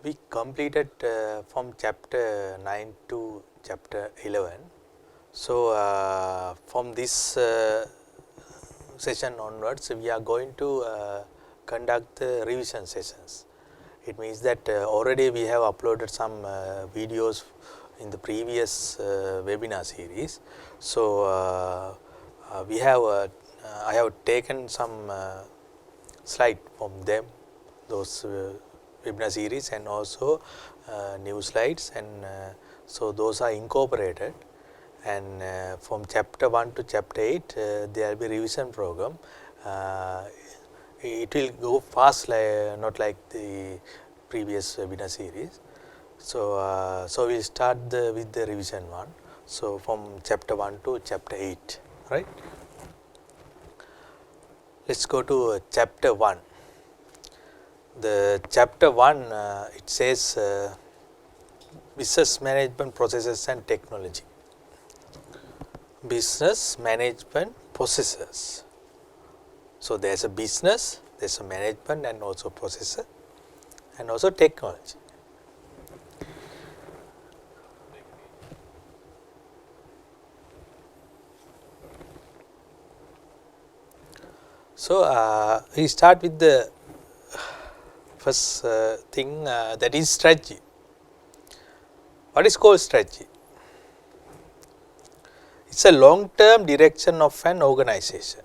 We completed from chapter 9 to chapter 11. So, from this session onwards, we are going to conduct the revision sessions. It means that already we have uploaded some videos in the previous webinar series. So, we have I have taken some slide from them, those webinar series, and also new slides, and so those are incorporated, and from chapter 1 to chapter 8 there will be revision program. It will go fast, not like the previous webinar series. So, so we will start with the revision one. So, from chapter 1 to chapter 8, right. Let us go to chapter 1. The chapter 1 it says business management processes and technology. Business management processes. So, there is a business, there is a management, and also processor, and also technology. So, we start with the first thing, that is strategy. What is called strategy? It is a long-term direction of an organization.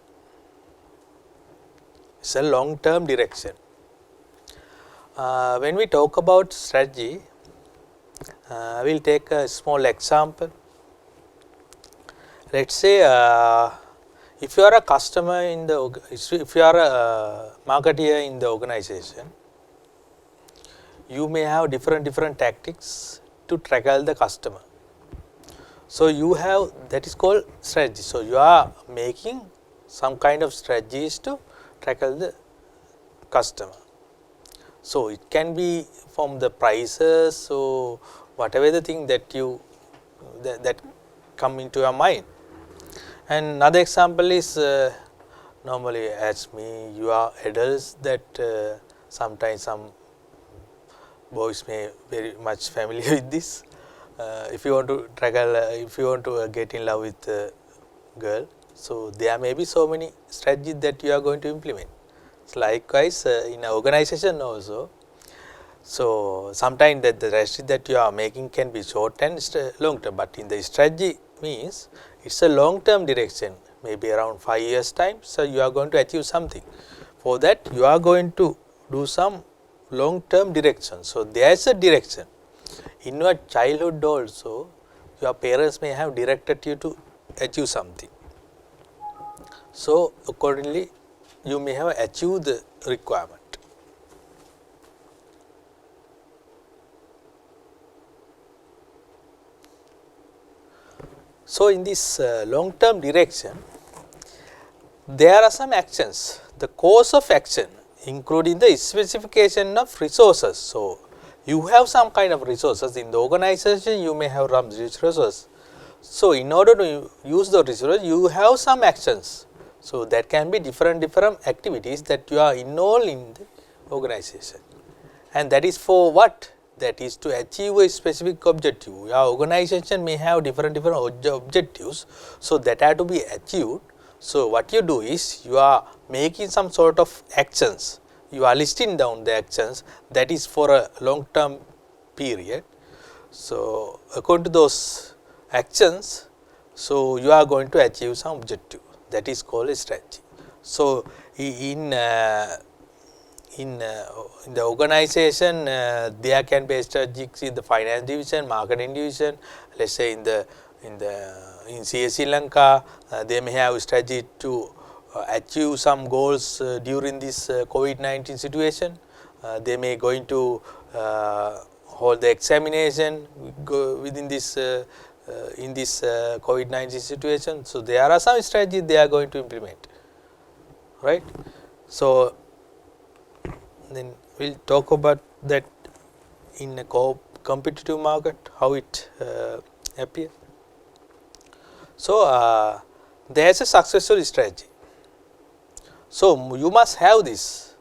It is a long-term direction. When we talk about strategy, we will take a small example. Let us say if you are a customer in the, if you are a marketeer in the organization, you may have different tactics to tackle the customer. So, you have, that is called strategy. So, you are making some kind of strategies to tackle the customer. So, it can be from the prices, so whatever the thing that you that come into your mind. And another example is normally, as me, you are adults, that sometimes some boys may very much familiar with this. If you want to tackle, if you want to get in love with a girl, so there may be so many strategies that you are going to implement. So, likewise in an organization also. So, sometimes that the strategy that you are making can be short and long term, but in the strategy means it is a long term direction, maybe around 5 years time. So, you are going to achieve something. For that you are going to do some long term direction. So, there is a direction. In your childhood also, your parents may have directed you to achieve something. So, accordingly you may have achieved the requirement. So, in this long term direction, there are some actions, the course of action, including the specification of resources. So, you have some kind of resources in the organization, you may have some resources. So, in order to use the resources, you have some actions. So, that can be different activities that you are involved in the organization, and that is for what? That is to achieve a specific objective. Your organization may have different objectives, so that have to be achieved. So, what you do is you are making some sort of actions, you are listing down the actions that is for a long term period. So, according to those actions, so you are going to achieve some objective, that is called a strategy. So, in the organization there can be strategies in the finance division, marketing division. Let us say in CSE Lanka they may have strategy to achieve some goals during this COVID-19 situation. They may going to hold the examination within this in this COVID-19 situation. So, there are some strategies they are going to implement, right. So, then we will talk about that in a competitive market, how it appears. So, there is a successful strategy. So, you must have this,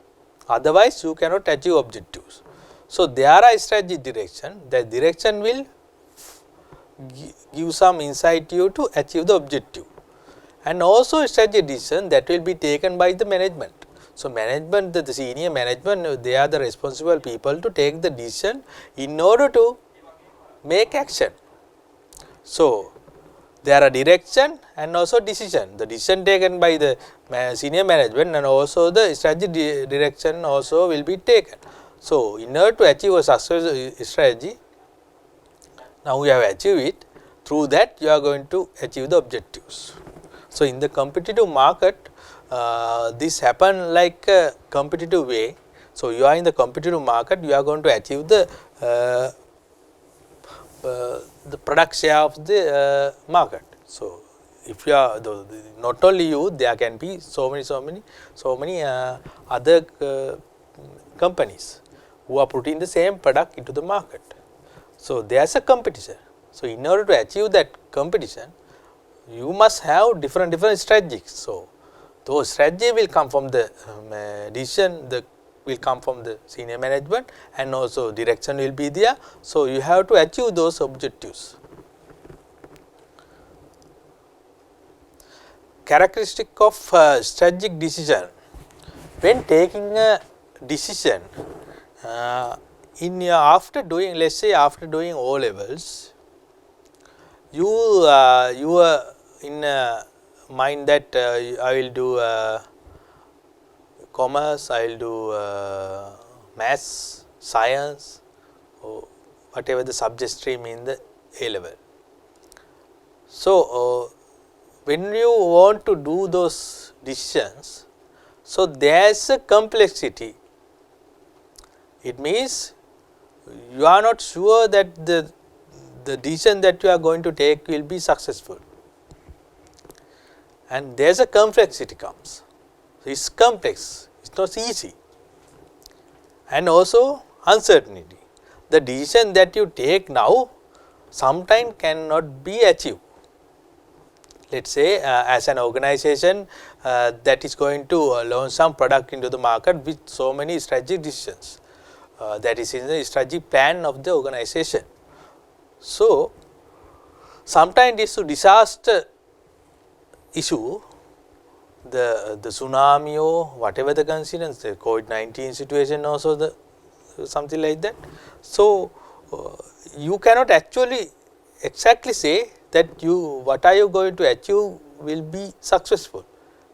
otherwise you cannot achieve objectives. So, there are strategic direction, that direction will give some insight to you to achieve the objective, and also strategic decision that will be taken by the management. So, management, the senior management, they are the responsible people to take the decision in order to make action. So, there are direction and also decision. The decision taken by the senior management and also the strategic direction also will be taken. So, in order to achieve a successful strategy, now we have achieved it, through that you are going to achieve the objectives. So, in the competitive market, this happen like a competitive way. So, you are in the competitive market, you are going to achieve the product share of the market. So, if you are not only you, there can be so many other companies who are putting the same product into the market. So, there is a competition. So, in order to achieve that competition, you must have different strategies. So, those strategy will come from the decision, will come from the senior management, and also direction will be there. So, you have to achieve those objectives. Characteristic of strategic decision. When taking a decision, after doing, let's say after doing O levels, you are in mind that I will do commerce, I will do maths, science, or whatever the subject stream in the A level. So, when you want to do those decisions, so there is a complexity. It means you are not sure that the decision that you are going to take will be successful, and there is a complexity comes. So, it is complex, it is not easy, and also uncertainty. The decision that you take now sometimes cannot be achieved. Let us say as an organization that is going to launch some product into the market with so many strategic decisions, that is in the strategic plan of the organization. So, sometimes this disaster issue, the tsunami or whatever the concerns, the COVID-19 situation also something like that. So, you cannot actually exactly say that what are you going to achieve will be successful,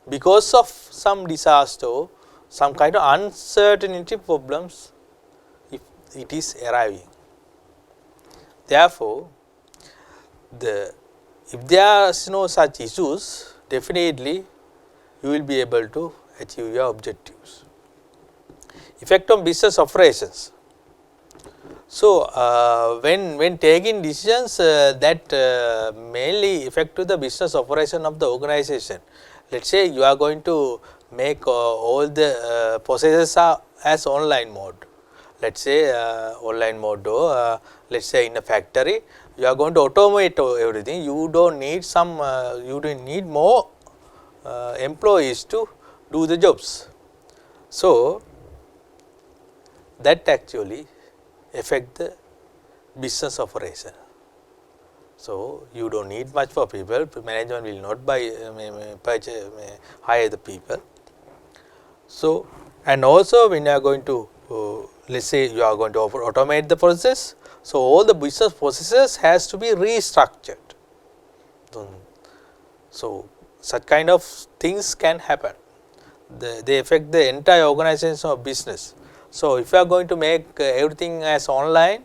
because of some disaster, some kind of uncertainty problems if it is arriving. Therefore, if there is no such issues, definitely you will be able to achieve your objectives. Effect on business operations. So, when taking decisions that mainly affect to the business operation of the organization. Let us say you are going to make all the processes as online mode. Let us say online mode, let us say in a factory, you are going to automate everything. You don't need you don't need more employees to do the jobs. So, that actually affect the business operation. So, you don't need much for people, management will not hire the people. So, and also when you are going to let us say you are going to automate the process. So, all the business processes has to be restructured. So, such kind of things can happen. They affect the entire organization of business. So, if you are going to make everything as online,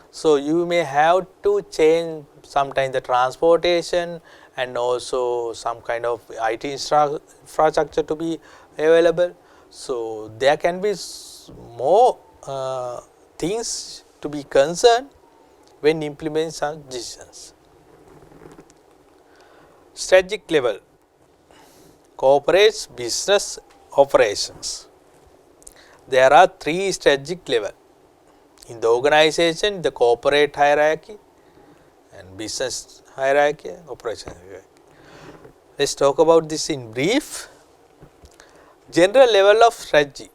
so you may have to change sometimes the transportation and also some kind of IT infrastructure to be available. So, there can be more things to be concerned when implementing some decisions. Strategic level, corporate business operations. There are 3 strategic levels in the organization: the corporate hierarchy and business hierarchy, operation hierarchy. Let us talk about this in brief. General level of strategy.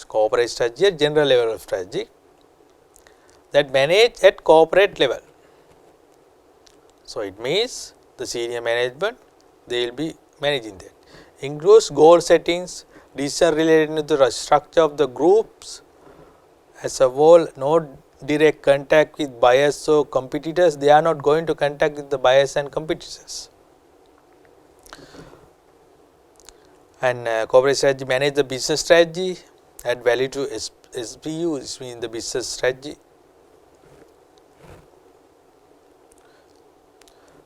corporate strategy at general level of strategy that manage at corporate level. So, it means the senior management, they will be managing that. Includes goal settings, decision related to the structure of the groups as a whole, no direct contact with buyers or competitors, they are not going to contact with the buyers and competitors. And corporate strategy manage the business strategy, add value to SBU, this means the business strategy.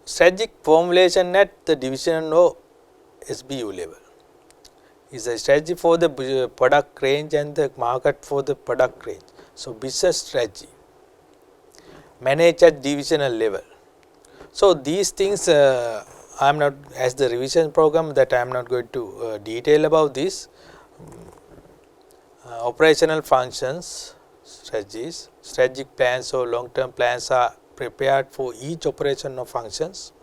Strategic formulation at the division or SBU level is a strategy for the product range and the market for the product range. So, business strategy manage at divisional level. So, these things I am not, as the revision program, that I am not going to detail about this. Operational functions, strategies, strategic plans or long term plans are prepared for each operational functions.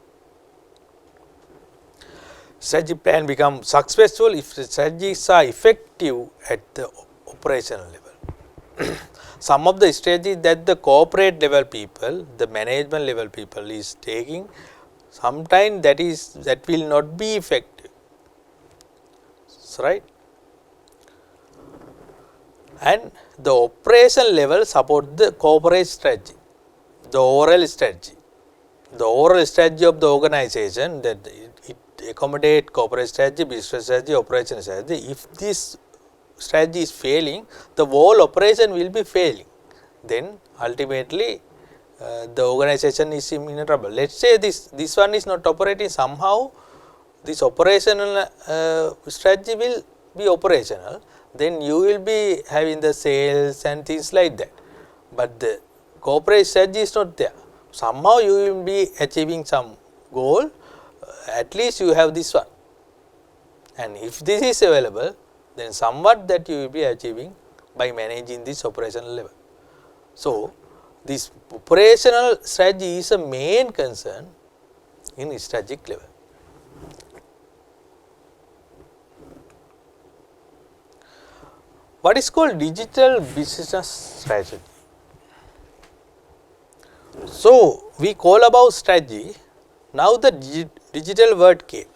Strategic plan become successful if the strategies are effective at the operational level. Some of the strategies that the corporate level people, the management level people is taking, sometimes that will not be effective, right? And the operation level support the corporate strategy, the overall strategy. The overall strategy of the organization, that it accommodate corporate strategy, business strategy, operation strategy. If this strategy is failing, the whole operation will be failing. Then ultimately the organization is in trouble. Let us say this one is not operating, somehow this operational strategy will be operational, then you will be having the sales and things like that. But the corporate strategy is not there. Somehow you will be achieving some goal, at least you have this one. And if this is available, then somewhat that you will be achieving by managing this operational level. So, this operational strategy is a main concern in strategic level. What is called digital business strategy? So, we call about strategy, now the digital word came.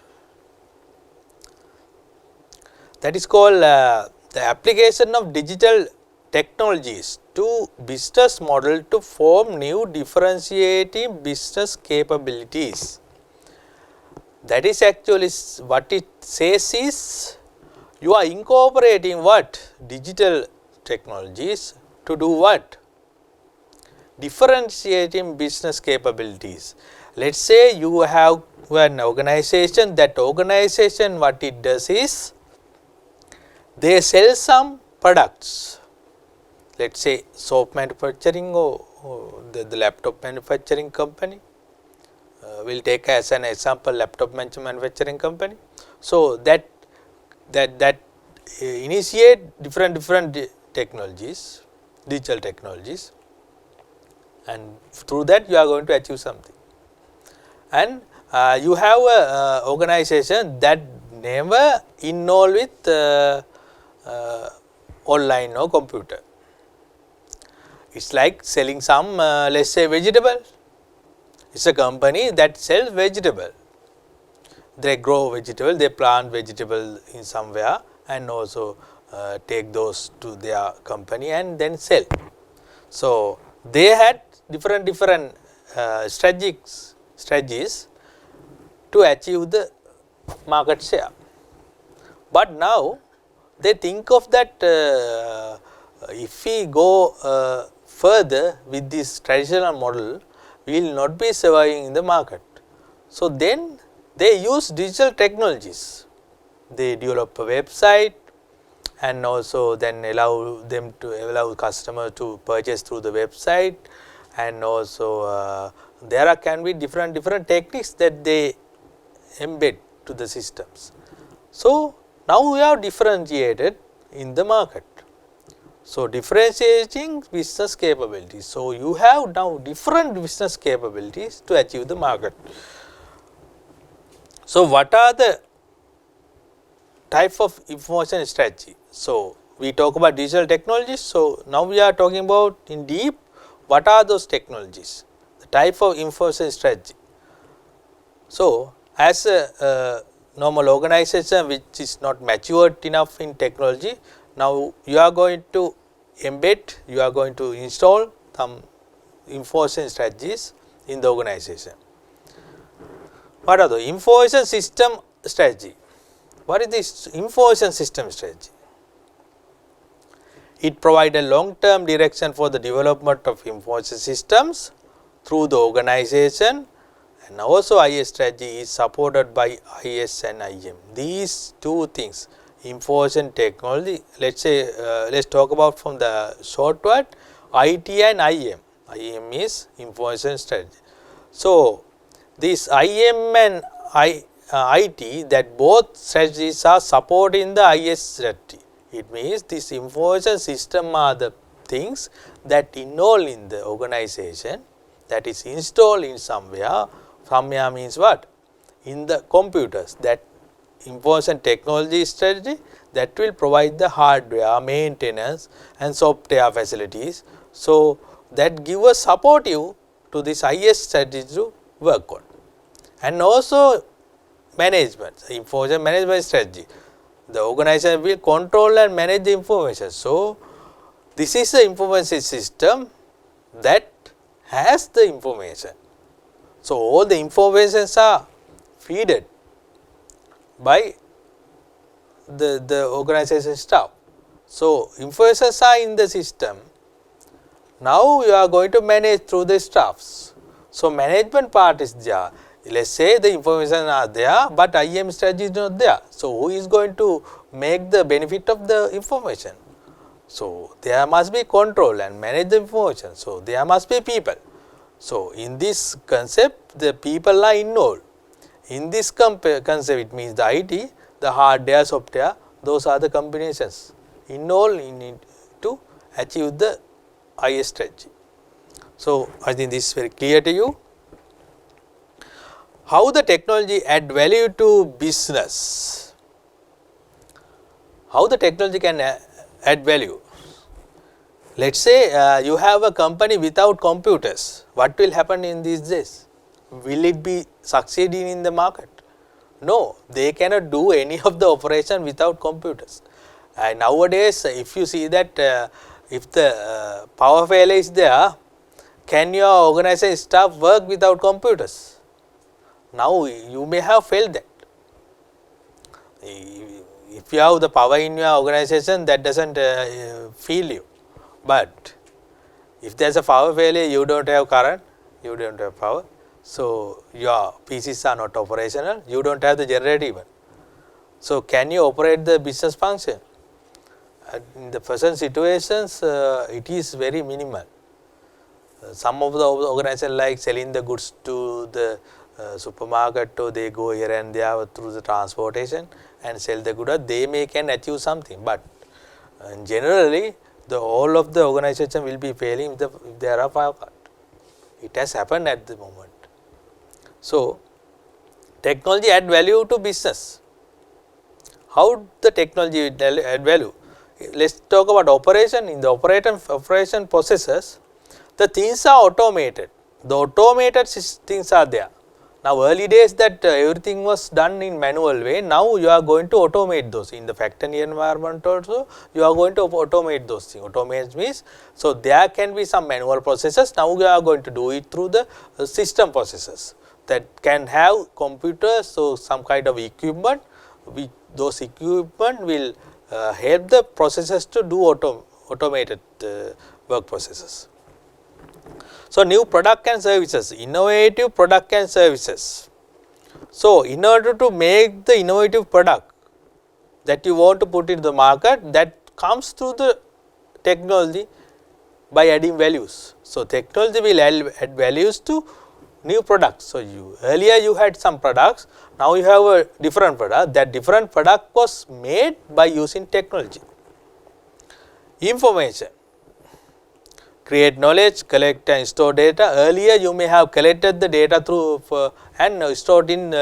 That is called the application of digital technologies to business model to form new differentiating business capabilities. That is actually what it says is, you are incorporating what? Digital technologies to do what? Differentiating business capabilities. Let us say you have an organization, that organization what it does is, they sell some products, let us say soap manufacturing or the laptop manufacturing company. We will take as an example laptop manufacturing company. So, that initiate different technologies, digital technologies, and through that you are going to achieve something. And you have a organization that never involved with online or computer. It's like selling some let us say vegetable. It's a company that sells vegetable. They grow vegetable, they plant vegetable in somewhere and also take those to their company and then sell. So, they had different strategies to achieve the market share. But now they think of that if we go further with this traditional model, we will not be surviving in the market. So, then they use digital technologies. They develop a website and also then allow customer to purchase through the website, and also there can be different techniques that they embed to the systems. So, now we have differentiated in the market. So, differentiating business capabilities. So, you have now different business capabilities to achieve the market. So, what are the type of information strategy? So, we talk about digital technologies. So, now we are talking about in deep what are those technologies, the type of information strategy. So, as a normal organization which is not matured enough in technology, now you are going to embed, you are going to install some information strategies in the organization. What are the information system strategy? What is this information system strategy? It provides a long-term direction for the development of information systems through the organization, and also IS strategy is supported by IS and IM. These two things, information technology, let's talk about from the short word, IT and IM. IM is information strategy. So, this IM and IT, that both strategies are supporting the IS strategy. It means this information system are the things that involve in the organization, that is installed in somewhere. Somewhere means what? In the computers. That information technology strategy that will provide the hardware, maintenance and software facilities. So, that give us supportive to this IS strategy to work on. And also management, information management strategy. The organization will control and manage the information. So, this is the information system that has the information. So, all the informations are fed by the organization staff. So, informations are in the system. Now, you are going to manage through the staffs. So, management part is there. Let us say the information are there, but IM strategy is not there. So, who is going to make the benefit of the information? So, there must be control and manage the information. So, there must be people. So, in this concept, the people are involved. In this concept, it means the IT, the hardware, software, those are the combinations involved in it to achieve the IS strategy. So, I think this is very clear to you. How the technology add value to business? How the technology can add value? Let us say you have a company without computers. What will happen in these days? Will it be succeeding in the market? No, they cannot do any of the operation without computers. And nowadays, if you see that if the power failure is there, can your organization staff work without computers? Now, you may have failed that. If you have the power in your organization, that does not feel you. But if there is a power failure, you do not have current, you do not have power. So, your PCs are not operational, you do not have the generator even. So, can you operate the business function? In the present situations, it is very minimal. Some of the organizations like selling the goods to the supermarket, or they go here and there through the transportation and sell the goods, they may can achieve something, but generally the all of the organization will be failing if there are power cut. It has happened at the moment. So, technology add value to business. How the technology add value? Let us talk about operation. In the operation processes, the things are automated. The automated things are there. Now, early days that everything was done in manual way, now you are going to automate those. In the factory environment also, you are going to automate those things. Automate means, so there can be some manual processes, now you are going to do it through the system processes that can have computers, so some kind of equipment, those equipment will help the processes to do automated work processes. So, new product and services, innovative product and services. So, in order to make the innovative product that you want to put in the market, that comes through the technology by adding values. So, technology will add values to new products. So, earlier you had some products, now you have a different product, that different product was made by using technology. Information. Create knowledge, collect and store data. Earlier you may have collected the data through and stored in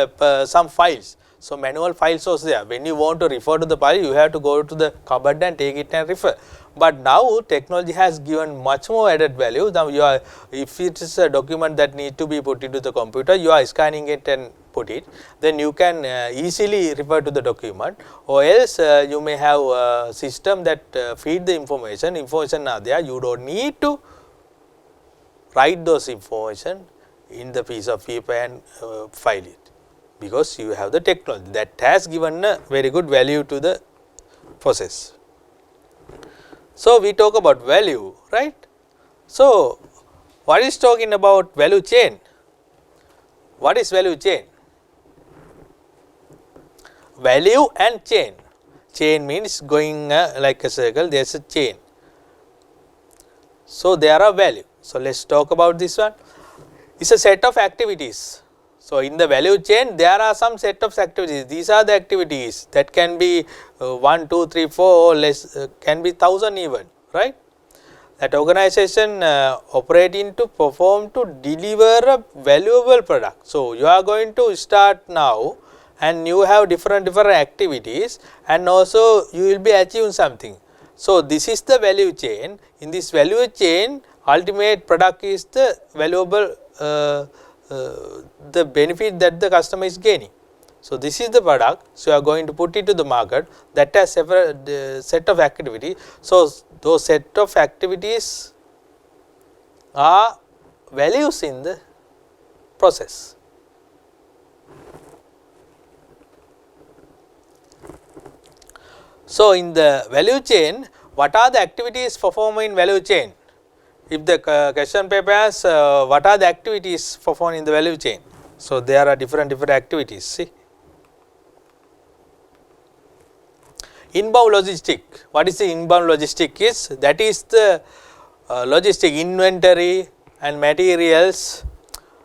some files. So, manual files was there. When you want to refer to the file, you have to go to the cupboard and take it and refer. But now technology has given much more added value. Now you are, if it is a document that needs to be put into the computer, you are scanning it and put it, then you can easily refer to the document, or else you may have a system that feed the information are there, you don't need to write those information in the piece of paper and file it, because you have the technology that has given a very good value to the process. So, we talk about value, right. So, what is talking about value chain? What is value chain? Value and chain. Chain means going like a circle, there is a chain. So, there are value. So, let us talk about this one. It is a set of activities. So, in the value chain, there are some set of activities. These are the activities that can be 1, 2, 3, 4 or less, can be 1000 even, right. That organization operating to perform to deliver a valuable product. So, you are going to start now and you have different activities, and also you will be achieving something. So, this is the value chain. In this value chain, ultimate product is the valuable the benefit that the customer is gaining. So, this is the product. So, you are going to put it to the market, that has several set of activities. So, those set of activities are values in the process. So, in the value chain, what are the activities performed in value chain? If the question paper asks what are the activities performed in the value chain? So, there are different activities. See, inbound logistic. What is the inbound logistic is? That is the logistic inventory and materials.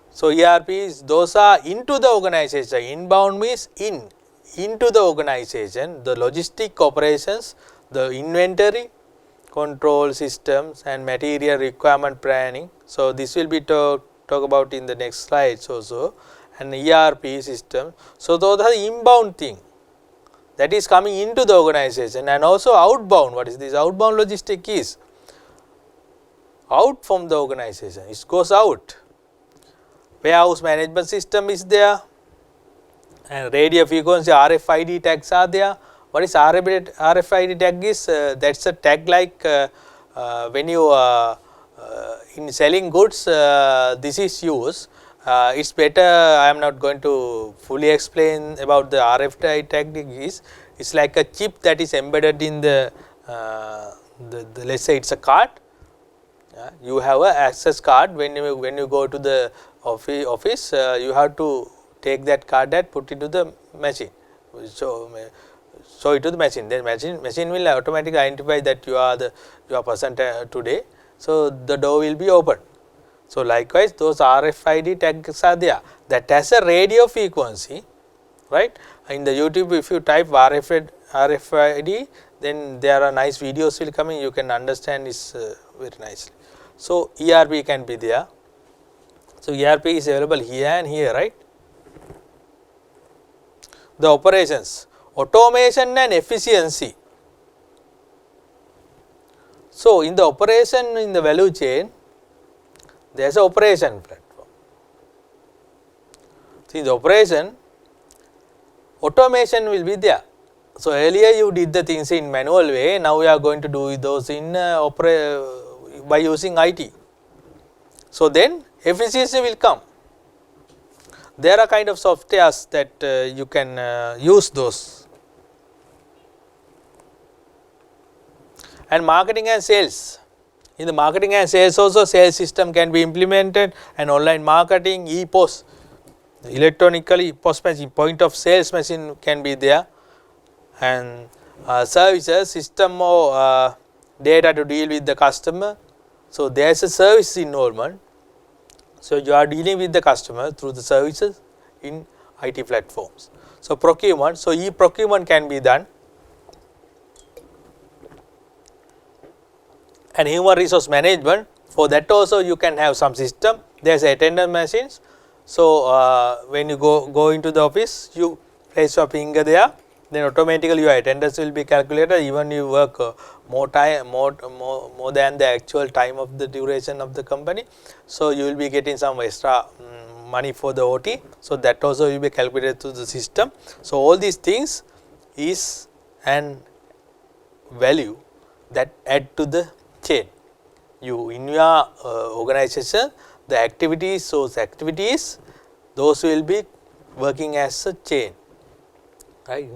So, ERPs, those are into the organization. Inbound means into the organization, the logistic operations, the inventory, control systems and material requirement planning. So, this will be talk about in the next slides also, and ERP system. So, those are the inbound thing that is coming into the organization, and also outbound. What is this? Outbound logistic is out from the organization, it goes out. Warehouse management system is there, and radio frequency RFID tags are there. What is RFID tag is? That is a tag like when you in selling goods, this is used. It is better, I am not going to fully explain about the RFID tag is. It is like a chip that is embedded in the let us say it is a card. You have a access card. When you go to the office, you have to take that card and put it to the machine. So, show it to the machine. Then machine will automatically identify that you are present today. So, the door will be open. So, likewise those RFID tags are there, that has a radio frequency, right. In the YouTube, if you type RFID, then there are nice videos will come in, you can understand this very nicely. So, ERP can be there. So, ERP is available here and here, right. The operations, automation and efficiency. So, in the operation in the value chain, there is an operation platform. See, the operation, automation will be there. So, earlier you did the things in manual way, now we are going to do those in by using IT. So, then efficiency will come. There are kind of softwares that you can use those. And marketing and sales. In the marketing and sales also, sales system can be implemented, and online marketing, e-post, electronically post machine, point of sales machine can be there, and services, system or data to deal with the customer. So, there is a service involvement. So, you are dealing with the customer through the services in IT platforms. So, procurement, so e-procurement can be done. And human resource management, for that also you can have some system. There is attendance machines. So, when you go into the office, you place your finger there, then automatically your attendance will be calculated. Even you work more time, more than the actual time of the duration of the company. So you will be getting some extra money for the OT. So that also will be calculated to the system. So all these things is an value that add to the chain. You in your organization, the activities, those activities, those will be working as a chain, right?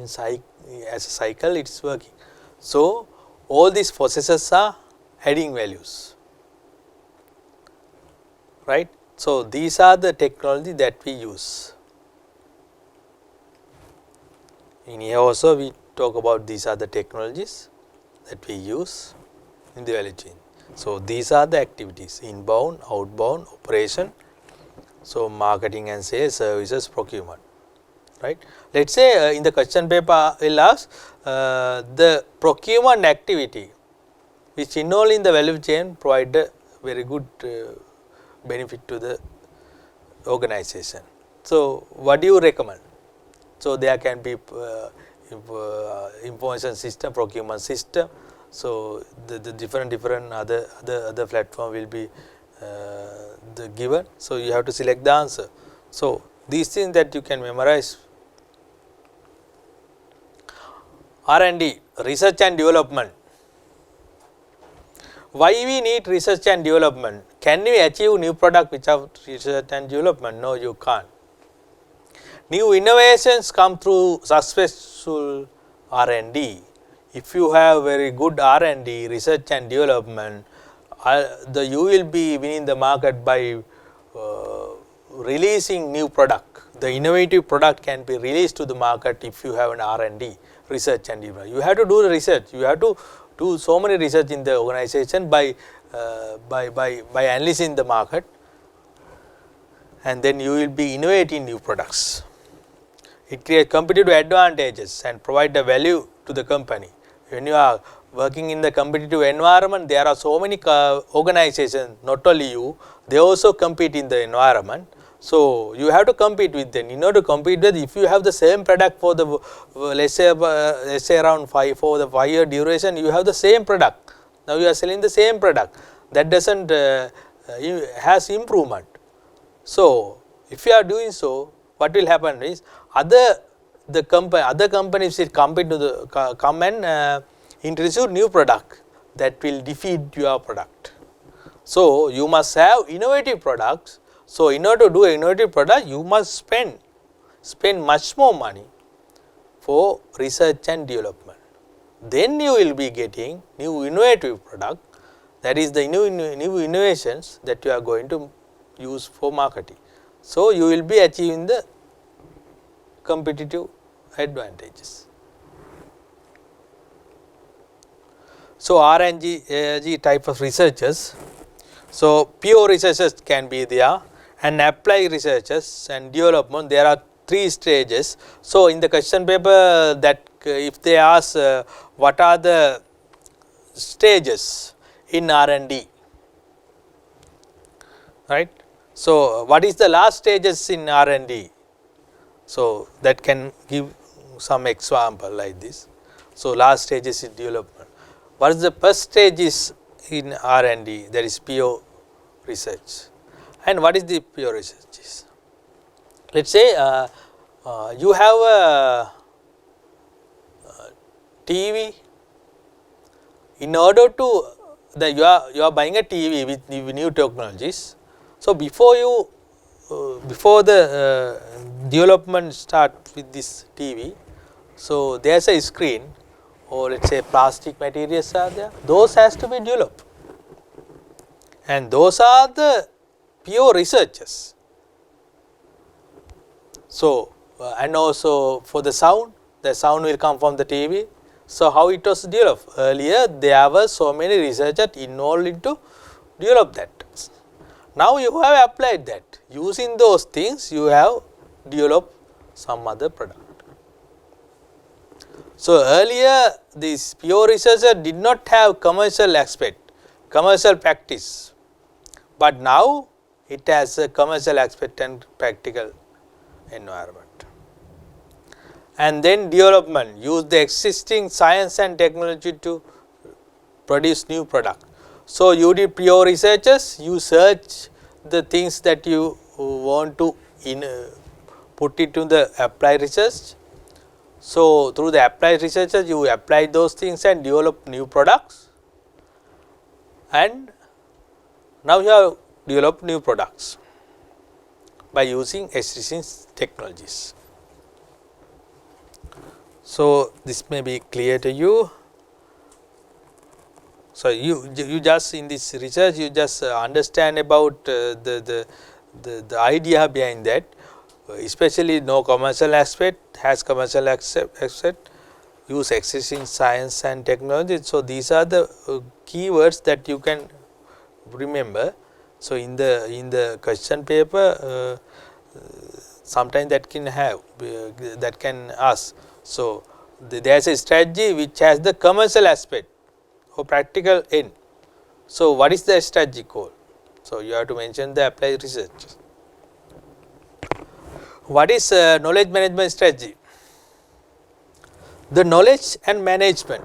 As a cycle, it is working. So all these processes are adding values, right? So these are the technology that we use. In here also we talk about these are the technologies that we use in the value chain. So these are the activities: inbound, outbound, operation, so marketing and sales, services, procurement, right. Let us say in the question paper will ask the procurement activity which involved in the value chain provide a very good benefit to the organization. So what do you recommend? So there can be information system, procurement system. So the different other platform will be given. So you have to select the answer. So these things that you can memorize. R&D, research and development. Why we need research and development? Can we achieve new product without research and development? No, you can't. New innovations come through successful R&D. If you have very good R&D, research and development, you will be winning the market by releasing new product. The innovative product can be released to the market if you have an R&D, research and development. You have to do the research. You have to do so many research in the organization by analyzing the market, and then you will be innovating new products. It creates competitive advantages and provide the value to the company. When you are working in the competitive environment, there are so many organizations, not only you, they also compete in the environment. So you have to compete with them. In order to compete with, if you have the same product for the let's say around 5-year duration, you have the same product. Now you are selling the same product. That doesn't has improvement. So if you are doing so, what will happen is other companies will come and introduce new product that will defeat your product. So you must have innovative products. So in order to do an innovative product, you must spend much more money for research and development. Then you will be getting new innovative product, that is the new innovations that you are going to use for marketing. So you will be achieving the competitive advantages. So R&D type of researchers. So pure researchers can be there, and applied researchers and development. There are 3 stages. So in the question paper, that if they ask what are the stages in R&D, right? So what is the last stages in R&D? So that can give some example like this. So last stage is in development. What is the first stage is in R&D? That is pure research. And what is the pure research? Let us say you have a TV. In order to you are buying a TV with new technologies. So before the development start with this TV, so there is a screen, or let us say plastic materials are there. Those has to be developed, and those are the pure researchers. So and also for the sound will come from the TV. So how it was developed? Earlier there were so many researchers involved into develop that. Now you have applied that. Using those things, you have developed some other product. So earlier this pure researcher did not have commercial aspect, commercial practice, but now it has a commercial aspect and practical environment. and then development, use the existing science and technology to produce new product. So, you did pure researches, you search the things that you want to put it to the applied research. So, through the applied researches you apply those things and develop new products, and now you have developed new products by using existing technologies. So, this may be clear to you. So, you just in this research you just understand about the idea behind that, especially no commercial aspect, has commercial aspect, use existing science and technology. So, these are the keywords that you can remember. So, in the question paper sometimes that can have that can ask. So, there is a strategy which has the commercial aspect or practical end. So, what is the strategy called? So, you have to mention the applied research. What is knowledge management strategy? The knowledge and management.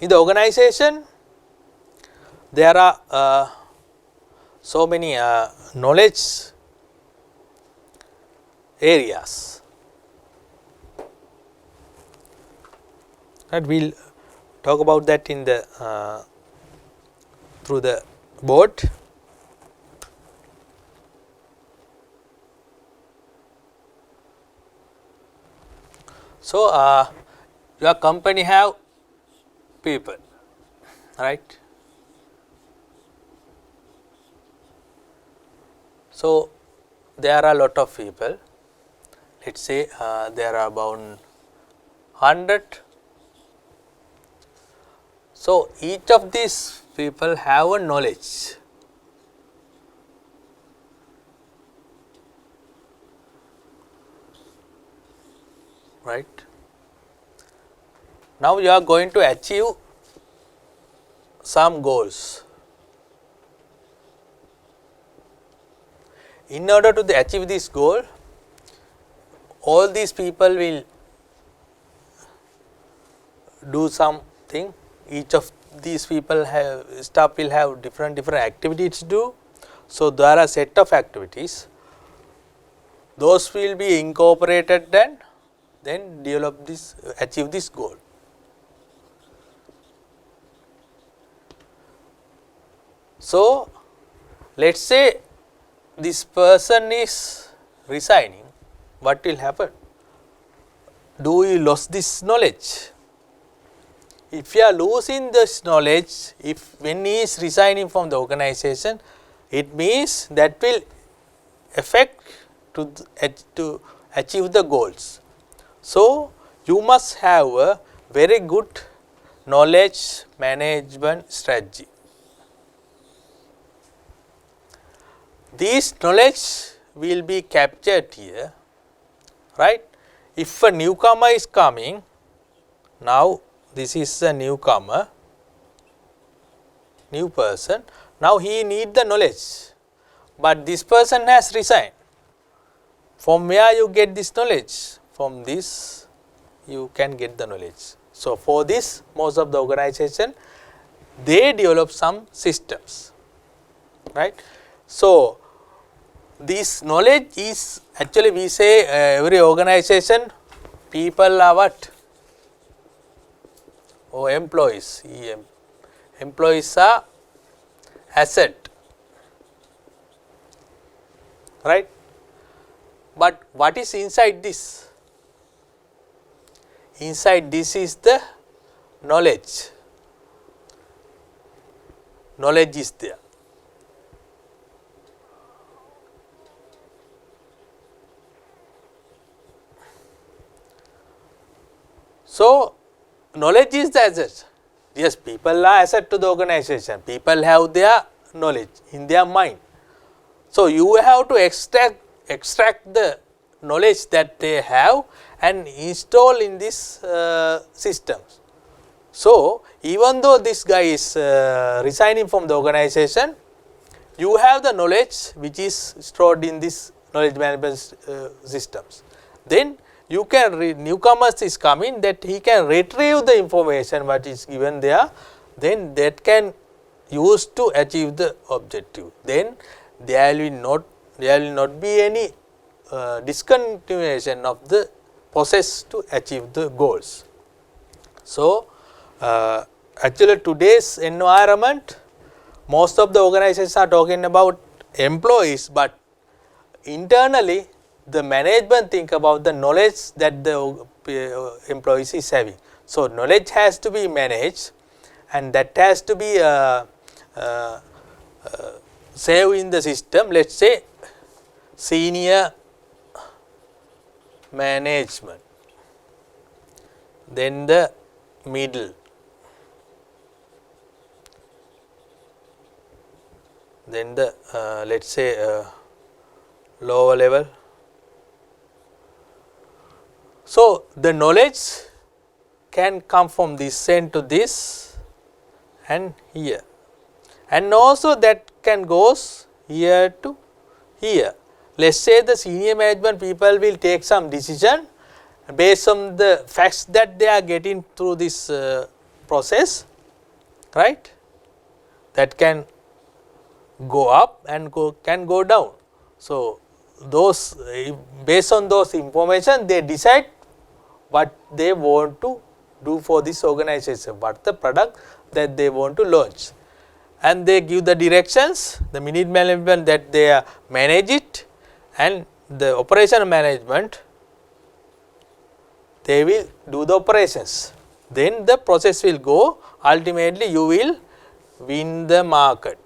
In the organization, there are so many knowledge areas. And we will talk about that in the through the board. So, your company have people, right? So, there are a lot of people. Let us say there are about 100. So, each of these people have a knowledge. Right. Now, you are going to achieve some goals. In order to achieve this goal, all these people will do something. Each of these people staff will have different activities to do. So, there are a set of activities. Those will be incorporated and then develop this, achieve this goal. So, let us say this person is resigning, what will happen? Do we lose this knowledge? If you are losing this knowledge, when he is resigning from the organization, it means that will affect to achieve the goals. So, you must have a very good knowledge management strategy. This knowledge will be captured here, right? If a newcomer is coming, now this is a newcomer, new person, now he need the knowledge, but this person has resigned. From where you get this knowledge? From this you can get the knowledge. So, for this most of the organization they develop some systems, right. So, this knowledge is actually we say every organization people are what? Or employees, employees are asset, right. But what is inside this? Inside this is the knowledge. Knowledge is there. So, knowledge is the asset. Yes, people are asset to the organization. People have their knowledge in their mind. So, you have to extract the knowledge that they have and install in this systems. So, even though this guy is resigning from the organization, you have the knowledge which is stored in this knowledge management systems. Then you can newcomers is coming that he can retrieve the information what is given there, then that can use to achieve the objective. Then there will not be any discontinuation of the process to achieve the goals. So, actually today's environment, most of the organizations are talking about employees, but internally the management think about the knowledge that the employees is having. So, knowledge has to be managed and that has to be saved in the system. Let us say senior management, then the middle, then the let us say lower level. So, the knowledge can come from this end to this and here, and also that can goes here to here. Let us say the senior management people will take some decision based on the facts that they are getting through this process, right, that can go up and can go down. So, those based on those information they decide what they want to do for this organization, what the product that they want to launch, and they give the directions, the middle management that they manage it, and the operation management they will do the operations. Then the process will go, ultimately you will win the market,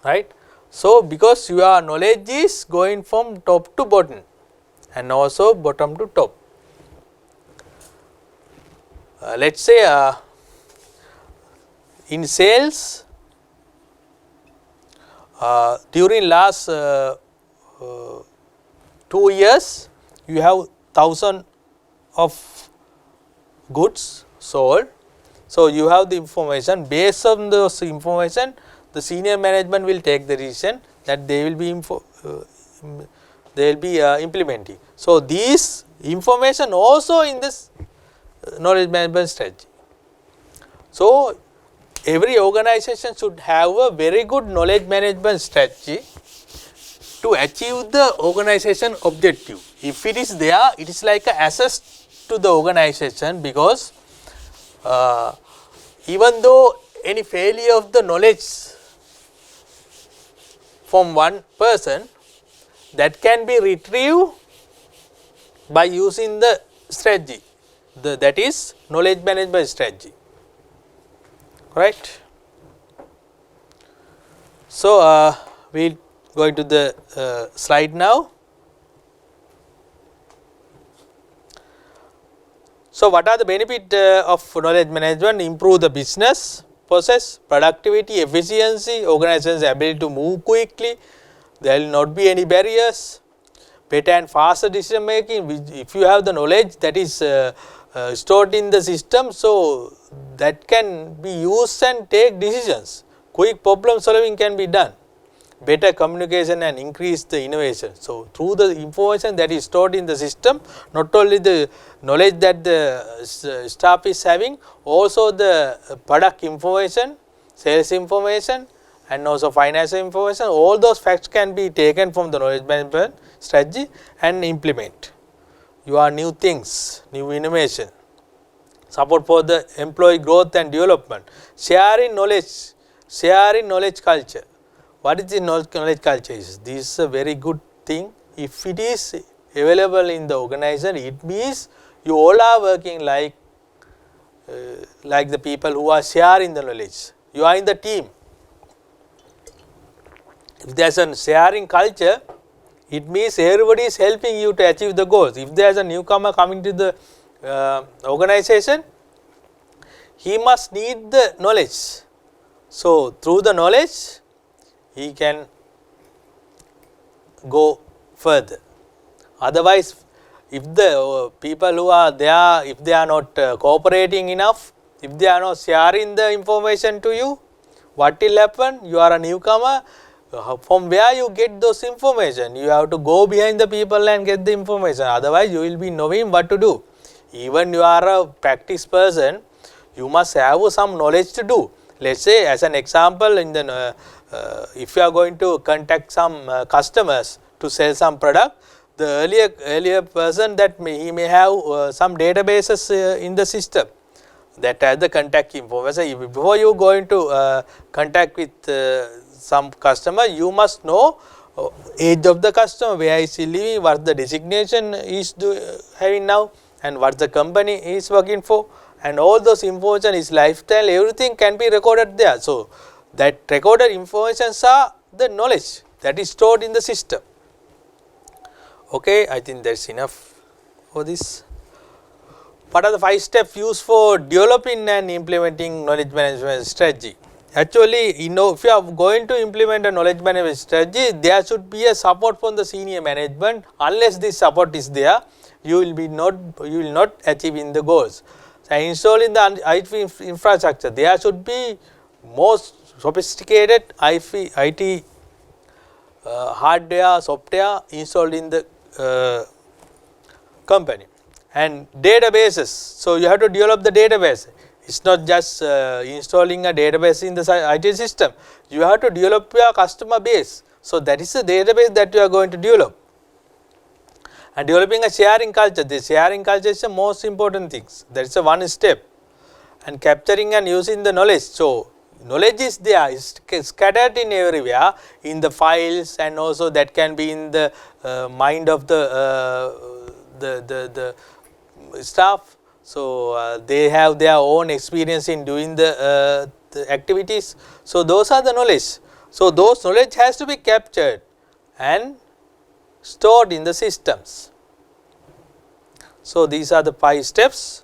right. So, because your knowledge is going from top to bottom and also bottom to top. Let us say in sales during last 2 years you have 1000 of goods sold. So, you have the information, based on those information the senior management will take the decision that they will be implementing. So, these information also in this knowledge management strategy. So, every organization should have a very good knowledge management strategy to achieve the organization objective. If it is there, it is like an asset to the organization, because even though any failure of the knowledge from one person, that can be retrieved by using the strategy, that is knowledge management strategy, right. So, we will go into the slide now. So, what are the benefits of knowledge management? Improve the business process, productivity, efficiency, organization's ability to move quickly, there will not be any barriers, better and faster decision making. If you have the knowledge that is stored in the system, so that can be used and take decisions, quick problem solving can be done, better communication and increase the innovation. So, through the information that is stored in the system, not only the knowledge that the staff is having, also the product information, sales information and also financial information, all those facts can be taken from the knowledge management strategy and implement your new things, new innovation, support for the employee growth and development, sharing knowledge culture. What is the knowledge culture? This is a very good thing. If it is available in the organization, it means you all are working like the people who are sharing the knowledge. You are in the team. If there is a sharing culture, it means everybody is helping you to achieve the goals. If there is a newcomer coming to the organization, he must need the knowledge. So, through the knowledge, he can go further. Otherwise, if the people who are there, if they are not cooperating enough, if they are not sharing the information to you, what will happen? You are a newcomer, from where you get those information? You have to go behind the people and get the information, otherwise you will be knowing what to do. Even you are a practice person, you must have some knowledge to do. Let's say as an example, in the if you are going to contact some customers to sell some product, the earlier person that he may have some databases in the system that has the contact information. Before you going to contact with some customer, you must know age of the customer, where is he living, what the designation is having now, and what the company is working for, and all those information, his lifestyle, everything can be recorded there. So that recorded informations are the knowledge that is stored in the system. Okay, I think that's enough for this. What are the 5 steps used for developing and implementing knowledge management strategy? Actually, if you are going to implement a knowledge management strategy, there should be a support from the senior management. Unless this support is there, you will not achieve in the goals. So, installing the IT infrastructure, there should be most sophisticated IT hardware, software installed in the company. And databases, so you have to develop the database. It's not just installing a database in the IT system, you have to develop your customer base. So that is the database that you are going to develop. And developing a sharing culture, the sharing culture is the most important thing. That is the one step. And capturing and using the knowledge. So knowledge is there, it's scattered in everywhere, in the files, and also that can be in the mind of the staff. So they have their own experience in doing the activities. So those are the knowledge. So those knowledge has to be captured and stored in the systems. So these are the 5 steps.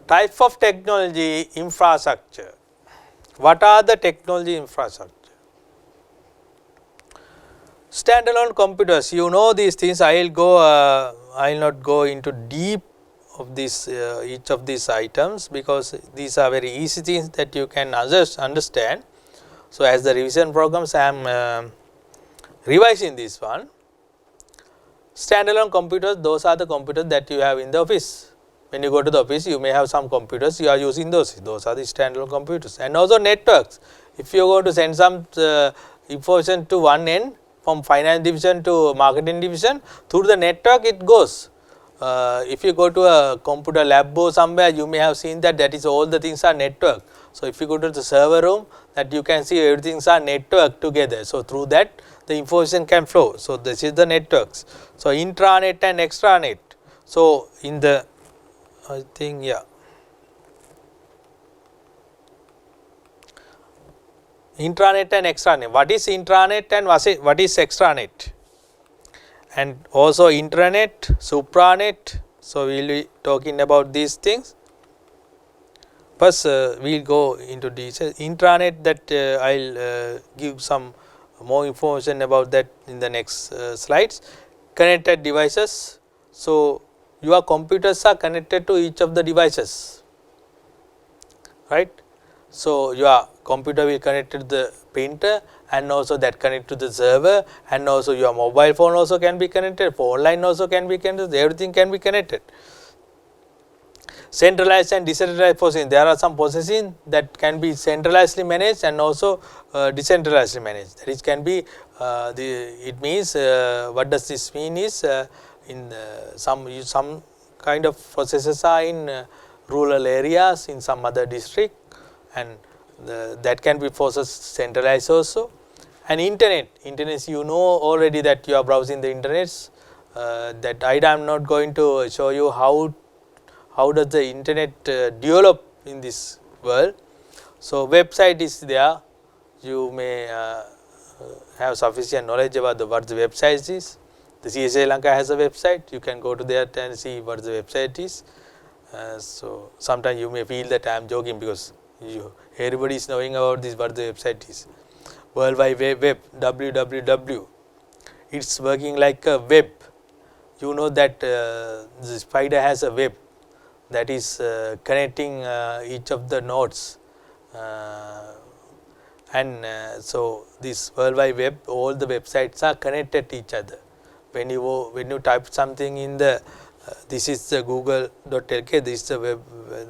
Type of technology infrastructure. What are the technology infrastructure? Standalone computers, you know these things. I will not go into deep of this each of these items, because these are very easy things that you can understand. So as the revision programs, I am revising this one. Standalone computers, those are the computers that you have in the office. When you go to the office, you may have some computers, you are using those are the standalone computers. And also networks, if you are going to send some information to one end, from finance division to marketing division, through the network it goes. If you go to a computer lab or somewhere, you may have seen that is all the things are network. So if you go to the server room, that you can see everything are networked together. So through that the information can flow. So this is the networks. So intranet and extranet. So in the intranet and extranet. What is intranet and what is extranet? And also intranet, supranet. So we will be talking about these things. First we will go into details. Intranet, that I will give some more information about that in the next slides. Connected devices. So your computers are connected to each of the devices, right? So your computer will connect to the printer, and also that connect to the server, and also your mobile phone also can be connected, phone line also can be connected, everything can be connected. Centralized and decentralized processing. There are some processing that can be centralizedly managed and also decentralizedly managed. That is can be it means what does this mean is in some kind of processes are in rural areas, in some other district, and that can be processed centralized also. And internet, you know already that you are browsing the internet. That I am not going to show you how does the internet develop in this world. So website is there, you may have sufficient knowledge about what the website is. The CSA Lanka has a website, you can go to there and see what the website is. So sometimes you may feel that I am joking, because everybody is knowing about this, what the website is. World Wide Web, www. It's working like a web. You know that the spider has a web that is connecting each of the nodes, and so this World Wide Web, all the websites are connected to each other. When you type something in the this is the google.lk, this is the web,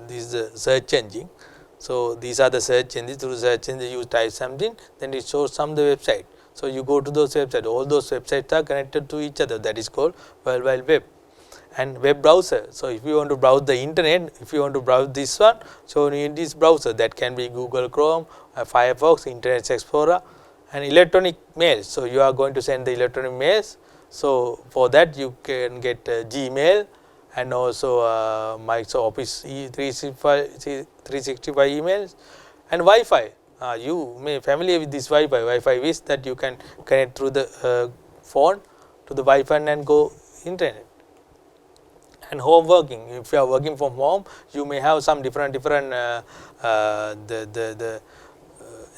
this is the search engine. So these are the search engines. Through search engine you type something, then it shows some the website. So you go to those websites, all those websites are connected to each other. That is called World Wide Web. And web browser. So if you want to browse the internet, if you want to browse this one, so you need this browser. That can be Google Chrome, Firefox, Internet Explorer, and electronic mail. So you are going to send the electronic mails. So for that you can get Gmail and also Microsoft Office 365 emails and Wi-Fi. You may familiar with this Wi-Fi. Wi-Fi is that you can connect through the phone to the Wi-Fi and go internet. And home working. If you are working from home, you may have some different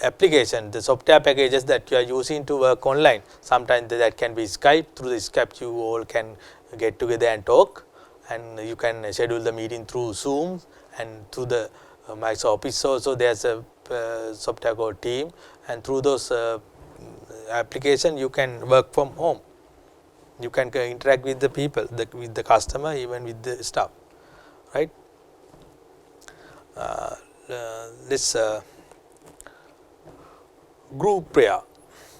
application, the software packages that you are using to work online. Sometimes that can be Skype. Through the Skype, you all can get together and talk, and you can schedule the meeting through Zoom and through the Microsoft Office. So there's a software called Team, and through those application you can work from home. You can interact with the people, with the customer, even with the staff, right? This group prayer.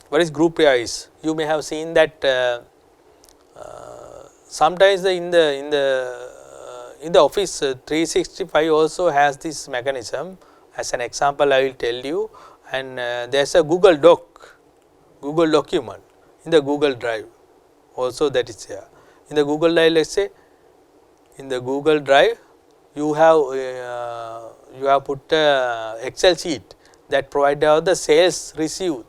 What is group prayer is? You may have seen that sometimes in the Office 365 also has this mechanism. As an example, I will tell you. And there's a Google document in the Google Drive. Also that is there. In the Google Drive, let's say, in the Google Drive, you have put a Excel sheet that provide out the sales received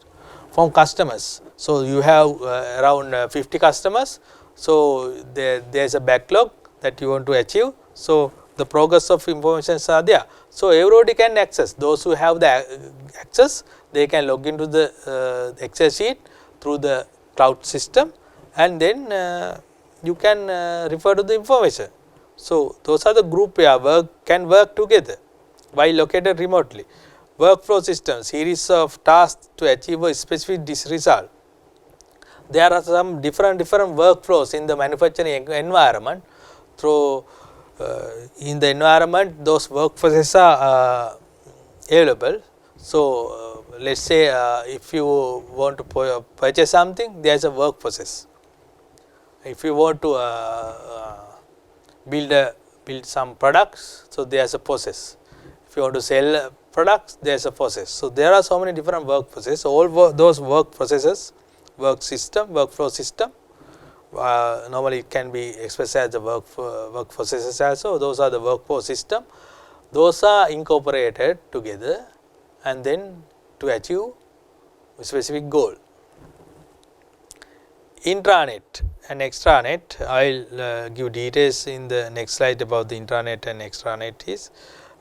from customers. So you have around 50 customers. So there's a backlog that you want to achieve. So the progress of information are there. So everybody can access. Those who have the access, they can log into the Excel sheet through the cloud system, and then you can refer to the information. So those are the group where can work together while located remotely. Workflow system, series of tasks to achieve a specific result. There are some different workflows in the manufacturing environment. Through in the environment, those workflows are available. So let's say if you want to purchase something, there is a work process. If you want to build some products, so there is a process. If you want to sell products, there is a process. So there are so many different work processes. All those work processes, workflow system. Normally it can be expressed as the work processes also. Those are the workflow system. Those are incorporated together and then to achieve a specific goal. Intranet and extranet, I will give details in the next slide about the intranet and extranet is,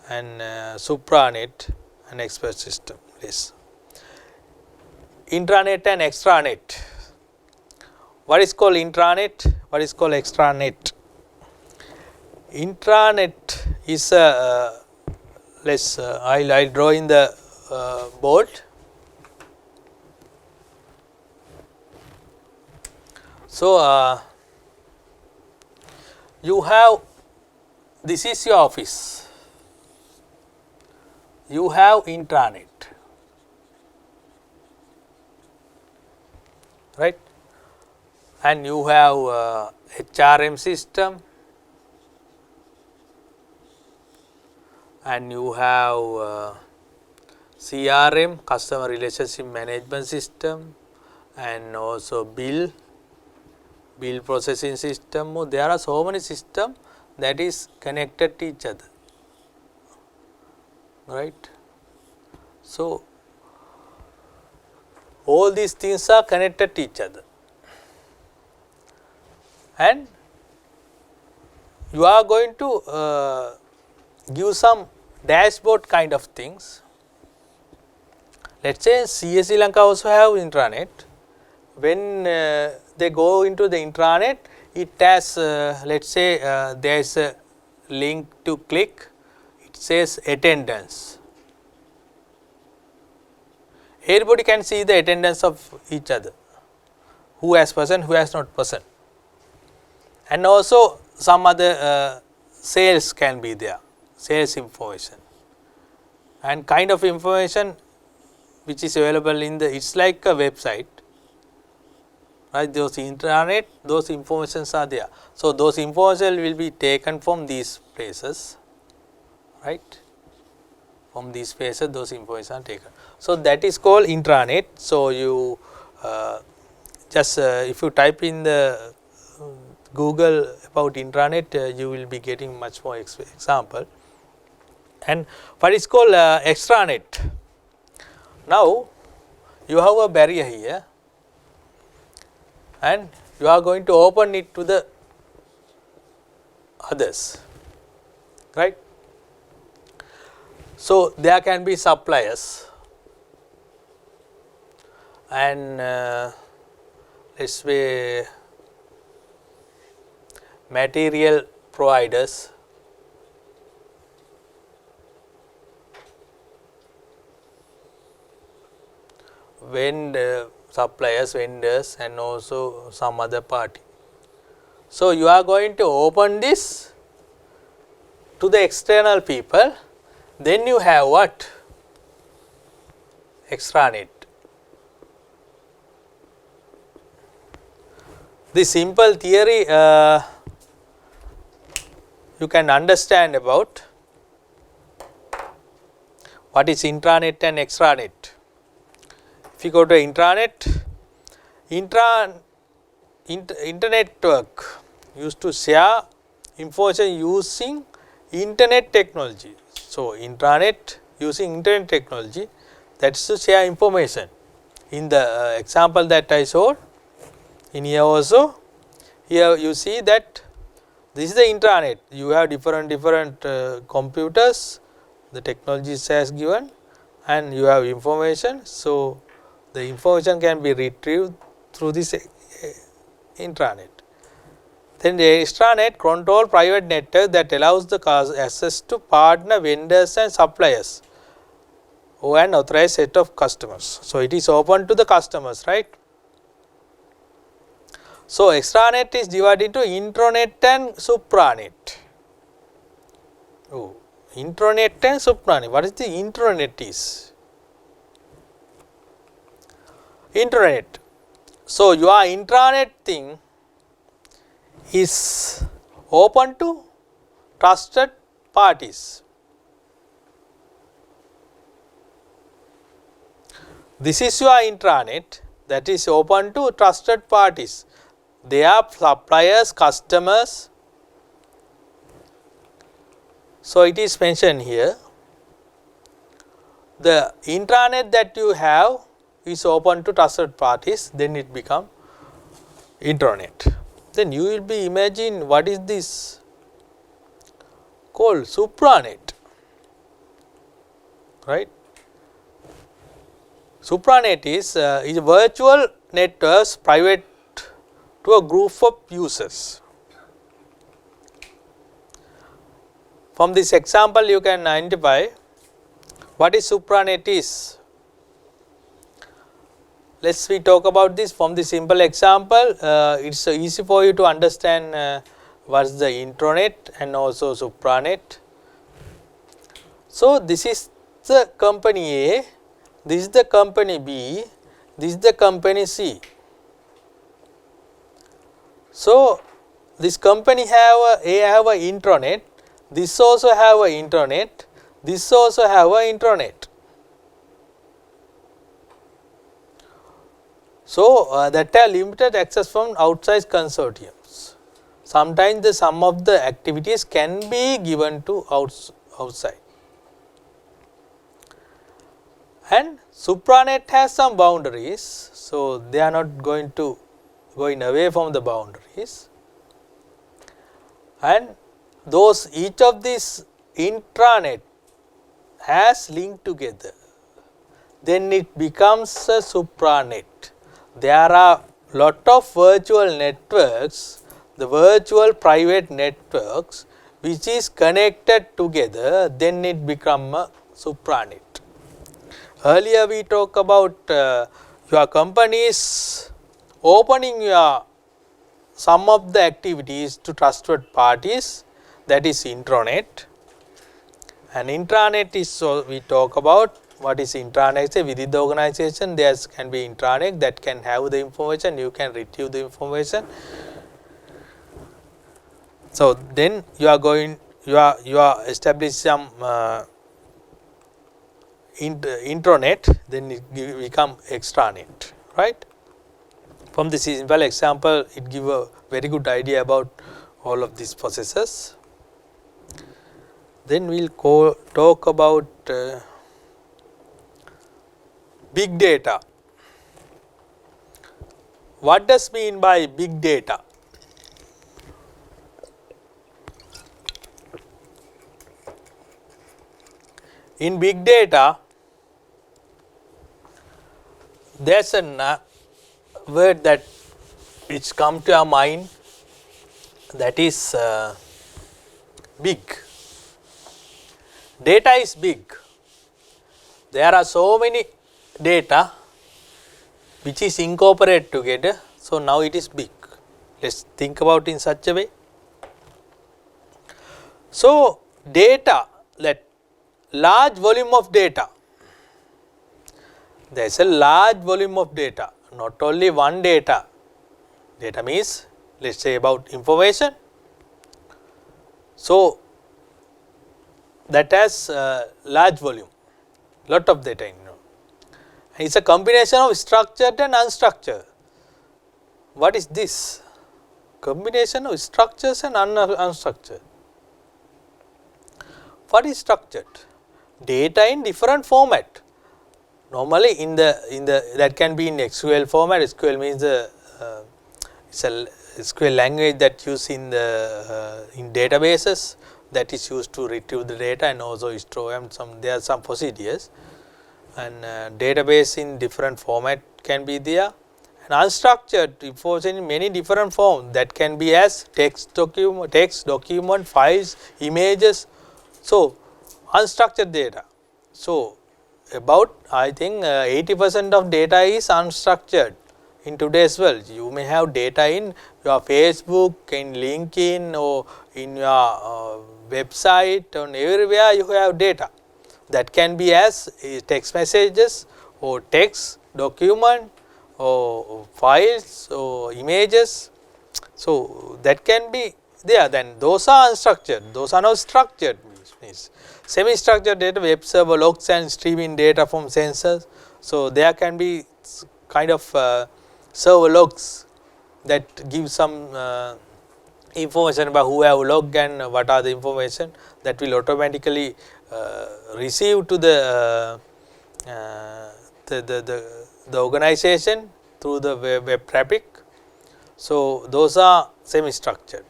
and supranet and expert system is. Intranet and extranet. What is called intranet? What is called extranet? Intranet is a I'll draw in the board. So you have, this is your office. You have intranet, right? And you have HRM system, and you have CRM, customer relationship management system, and also bill processing system. There are so many systems that is connected to each other, right? So all these things are connected to each other, and you are going to give some dashboard kind of things. Let's say CSE Lanka also have intranet. When they go into the intranet, it has let's say there is a link to click. It says attendance. everybody can see the attendance of each other, who has present, who has not present, and also some other sales can be there, sales information, and kind of information which is available in the, it's like a website, right? Those intranet, those informations are there. So, those information will be taken from these places, right? From these places those information are taken. So, that is called intranet. So, you just if you type in the Google about intranet, you will be getting much more example. And what is called extranet. Now, you have a barrier here and you are going to open it to the others, right. So, there can be suppliers and let us say material providers, suppliers, vendors, and also some other party. So, you are going to open this to the external people, then you have what? Extranet. The simple theory you can understand about what is intranet and extranet. If you go to intranet, internet network used to share information using internet technology. So, intranet using internet technology, that is to share information. In the example that I showed, in here also, here you see that this is the intranet. You have different computers, the technology has given, and you have information. So, the information can be retrieved through this intranet. Then the extranet control private network that allows the access to partner vendors and suppliers or an authorized set of customers. So, it is open to the customers, right. So, extranet is divided into intranet and supranet. Oh, intranet and supranet. What is the intranet is? Intranet. So, your intranet thing is open to trusted parties. This is your intranet that is open to trusted parties. They are suppliers, customers. So, it is mentioned here. The intranet that you have is open to trusted parties, then it becomes intranet. Then you will be imagine what is this called supranet, right. Supranet is virtual networks private to a group of users. From this example you can identify what is supranet is. Let us talk about this from the simple example. It is easy for you to understand what is the intranet and also supranet. So, this is the company A, this is the company B, this is the company C. So, this company have a intranet, this also have a intranet, this also have a intranet. So, that are limited access from outside consortiums. Sometimes the sum of the activities can be given to outside. And supranet has some boundaries. So, they are not going away from the boundaries. And each of these intranet has linked together. Then it becomes a supranet. There are lot of virtual networks, the virtual private networks which is connected together, then it becomes a supranet. Earlier we talked about your companies opening some of the activities to trusted parties, that is intranet. And intranet is, so we talk about what is intranet. Say within the organization there can be intranet that can have the information, you can retrieve the information. So then you are establish some intranet, then it become extranet, right? From this simple example, it give a very good idea about all of these processes. Then we will talk about big data. What does mean by big data? In big data, there is a word that which come to our mind, that is big. Data is big. There are so many data which is incorporated together, so now it is big. Let us think about in such a way. So data, that large volume of data, there is a large volume of data, not only one data. Data means, let us say, about information. So that has large volume, lot of data in it. It is a combination of structured and unstructured. What is this? Combination of structures and unstructured. What is structured? Data in different format. Normally in the that can be in SQL format. SQL means it's a SQL language that used in the in databases, that is used to retrieve the data and also store, and there are some procedures. And database in different format can be there. And unstructured information in many different forms, that can be as text document, files, images. So unstructured data. So about, I think 80% of data is unstructured in today's world. You may have data in your Facebook, in LinkedIn, or in your website, and everywhere you have data. That can be as text messages, or text, document, or files, or images. So that can be there. Then those are unstructured, those are not structured. Means semi-structured data, web server logs and streaming data from sensors. So there can be kind of server logs that give some information about who have logged and what are the information that will automatically receive to the organization through the web traffic. So those are semi-structured.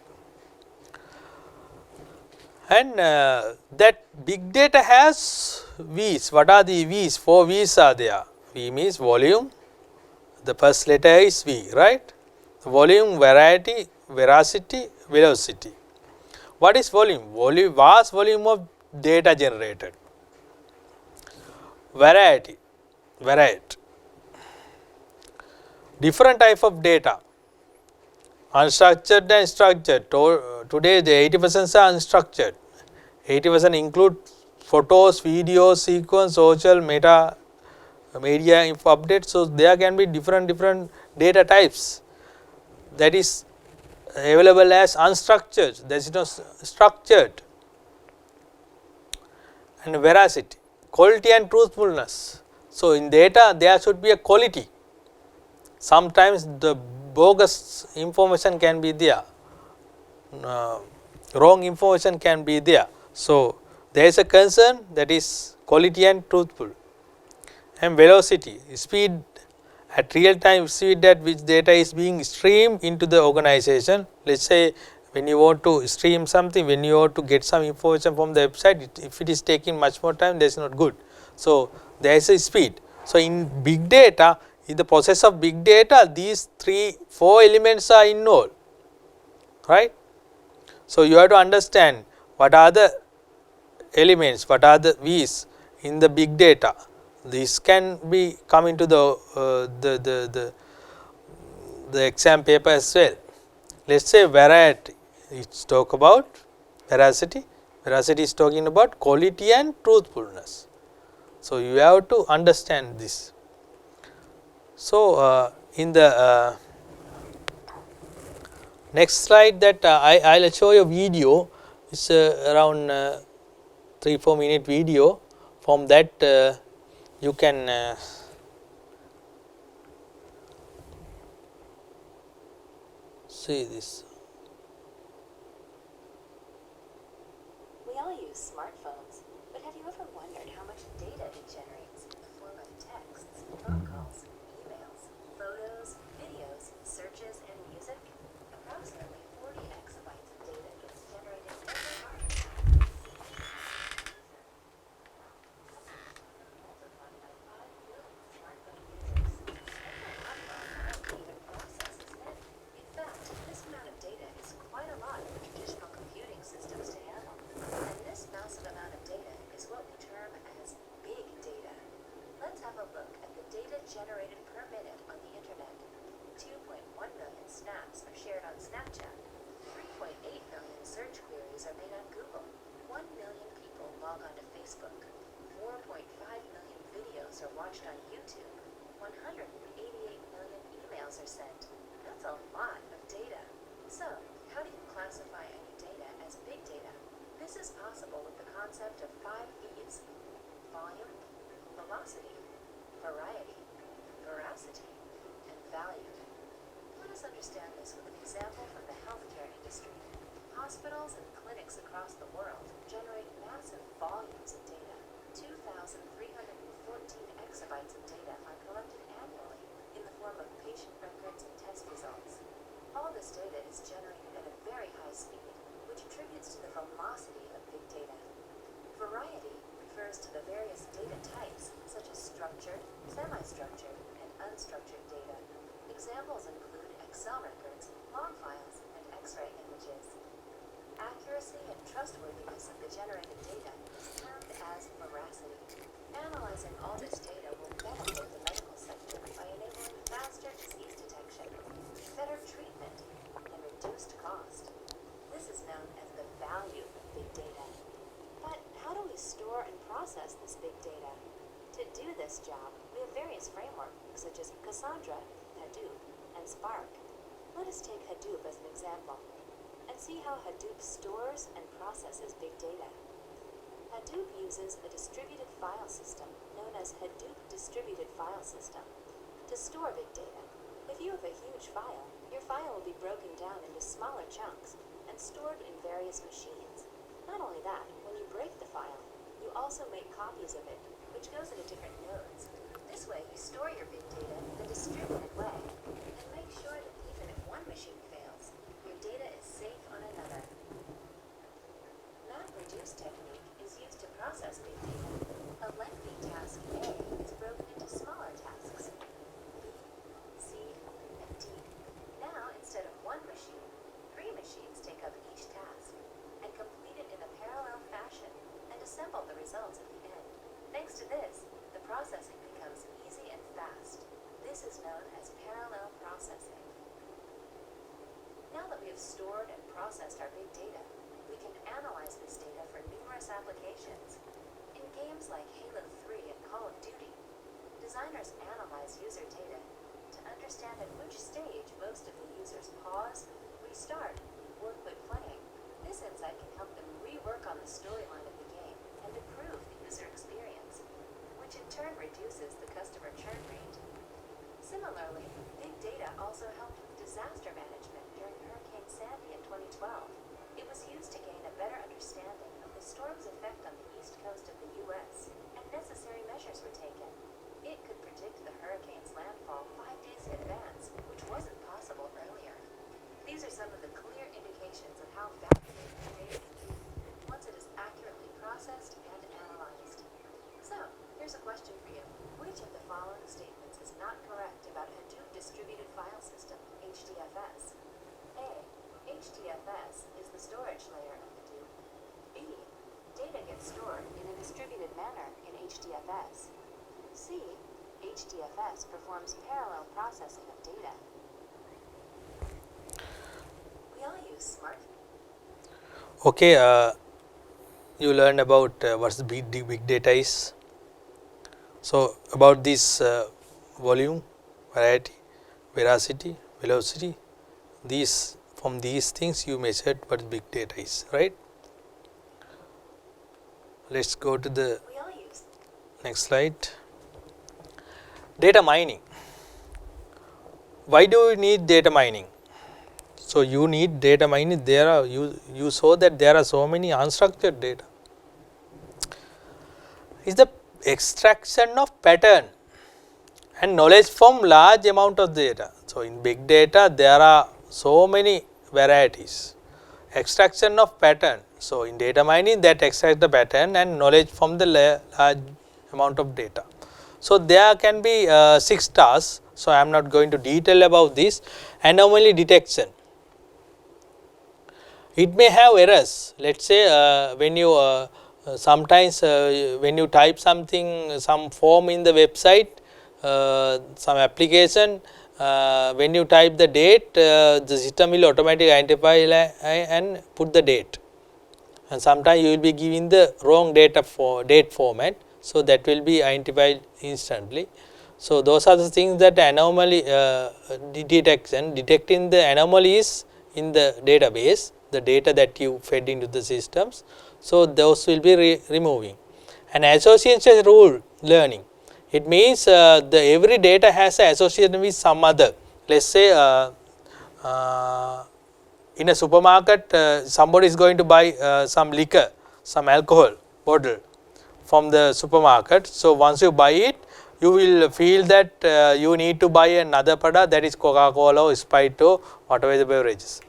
And that big data has V's. What are the V's? 4 V's are there. V means volume. The first letter is V, right? Volume, variety, veracity, velocity. What is volume? Volume, vast volume of data generated. Variety, varied. Different type of data. Unstructured and structured. Today the 80% are unstructured. 80% include photos, videos, sequence, social, media info updates. So there can be different data types that is available as unstructured, that is not structured. And veracity, quality and truthfulness. So in data there should be a quality. Sometimes the bogus information can be there, wrong information can be there. So there is a concern, that is quality and truthful. And velocity, speed, at real time speed at which data is being streamed into the organization. Let us say when you want to stream something, when you want to get some information from the website, if it is taking much more time, that is not good. So there is a speed. So in big data, in the process of big data, these 4 elements are involved, right? So you have to understand what are the elements, what are the V's in the big data. this can be come into the exam paper as well. Let us say variety, it's talk about veracity. Veracity is talking about quality and truthfulness. So, you have to understand this. So, in the next slide that I will show you a video. It's around 3-4 minute video. From that you can see this. We all use smartphones, but have you ever wondered how much data it generates in the form of texts, phone calls, emails, photos, videos, searches, and music? Approximately 40 exabytes of data gets generated every heart attack. Multiplied by 5 billion smartphone users. That's a lot for our mind to even process, isn't it? In fact, this amount of data is quite a lot for traditional computing systems to handle. And this massive amount of data is what we term as big data. Let's have a look at the data generated per minute on the internet. 2.1 million snaps are shared on Snapchat. 3.8 million search queries are made on Google. 1 million people log on to Facebook. 4.5 million videos are watched on YouTube. 188 million emails are sent. That's a lot of data. So, how do you classify any data as big data? This is possible with the concept of 5 V's: volume, velocity, variety, veracity, and value. Let us understand this with an example from the healthcare industry. Hospitals and clinics across the world generate massive volumes of data. 2,314 exabytes of data are collected annually in the form of patient records and test results. All this data is generated at a very high speed, which attributes to the velocity of big data. Variety refers to the various data types, such as structured, semi-structured, and unstructured data. Examples include Excel records, log files, and X-ray images. Accuracy and trustworthiness of the generated data is termed as veracity. Analyzing all this data will benefit the medical sector by enabling faster disease detection, better treatment, and reduced cost. This is known as the value of big data. But how do we store and process this big data? To do this job, we have various frameworks such as Cassandra, Hadoop, and Spark. Let us take Hadoop as an example and see how Hadoop stores and processes big data. Hadoop uses a distributed file system known as Hadoop Distributed File System to store big data. If you have a huge file, your file will be broken down into smaller chunks and stored in various machines. Not only that, when you break the file, you also make copies of it, which goes into different nodes. This way, you store your big data in a distributed way and make sure that even if one machine fails, your data is safe on another. MapReduce technique is used to process big data. A lengthy task A is broken into smaller tasks, B, C, and D. Now, instead of one machine, 3 machines take up each task and complete it in a parallel fashion and assemble the results at the end. Thanks to this, the processing becomes easy and fast. This is known as parallel processing. Now that we have stored and processed our big data, we can analyze this data for numerous applications. In games like Halo 3 and Call of Duty, designers analyze user data to understand at which stage most of the users pause, restart, or quit playing. This insight can help them rework on the storyline of the game and improve the user experience, which in turn reduces the customer churn rate. Similarly, big data also helped with disaster management during Hurricane Sandy in 2012. It was used to gain a better understanding of the storm's effect on the east coast of the U.S., and necessary measures were taken. It could predict the hurricane's landfall 5 days in advance, which wasn't possible earlier. These are some of the clear indications of how valuable data can be once it is accurately processed and analyzed. So, here's a question for you. Which of the following statements is not correct about Hadoop Distributed File System, HDFS? A. HDFS is the storage layer of Hadoop. B. Data gets stored in a distributed manner in HDFS. C. HDFS performs parallel processing of data. We all use smartphones. Okay, you learned about what's the big data is. So about this volume, variety, veracity, velocity, these from these things you measured what big data is, right? Let's go to the We all use next slide. Data mining. Why do you need data mining? So you need data mining. There are you saw that there are so many unstructured data. Is the extraction of pattern and knowledge from large amount of data. So in big data there are so many varieties. Extraction of pattern. So in data mining that extract the pattern and knowledge from the large amount of data. So there can be 6 tasks. So I am not going to detail about this. Anomaly detection. It may have errors. Let's say when you sometimes when you type something, some form in the website, some application, when you type the date, the system will automatically identify and put the date. And sometimes you will be giving the wrong data for date format, so that will be identified instantly. So those are the things that anomaly detection, detecting the anomalies in the database, the data that you fed into the systems. So those will be removing. And association rule learning. It means every data has an association with some other. Let's say in a supermarket, somebody is going to buy some liquor, some alcohol bottle from the supermarket. So once you buy it, you will feel that you need to buy another product, that is Coca-Cola or Sprite or whatever the beverages.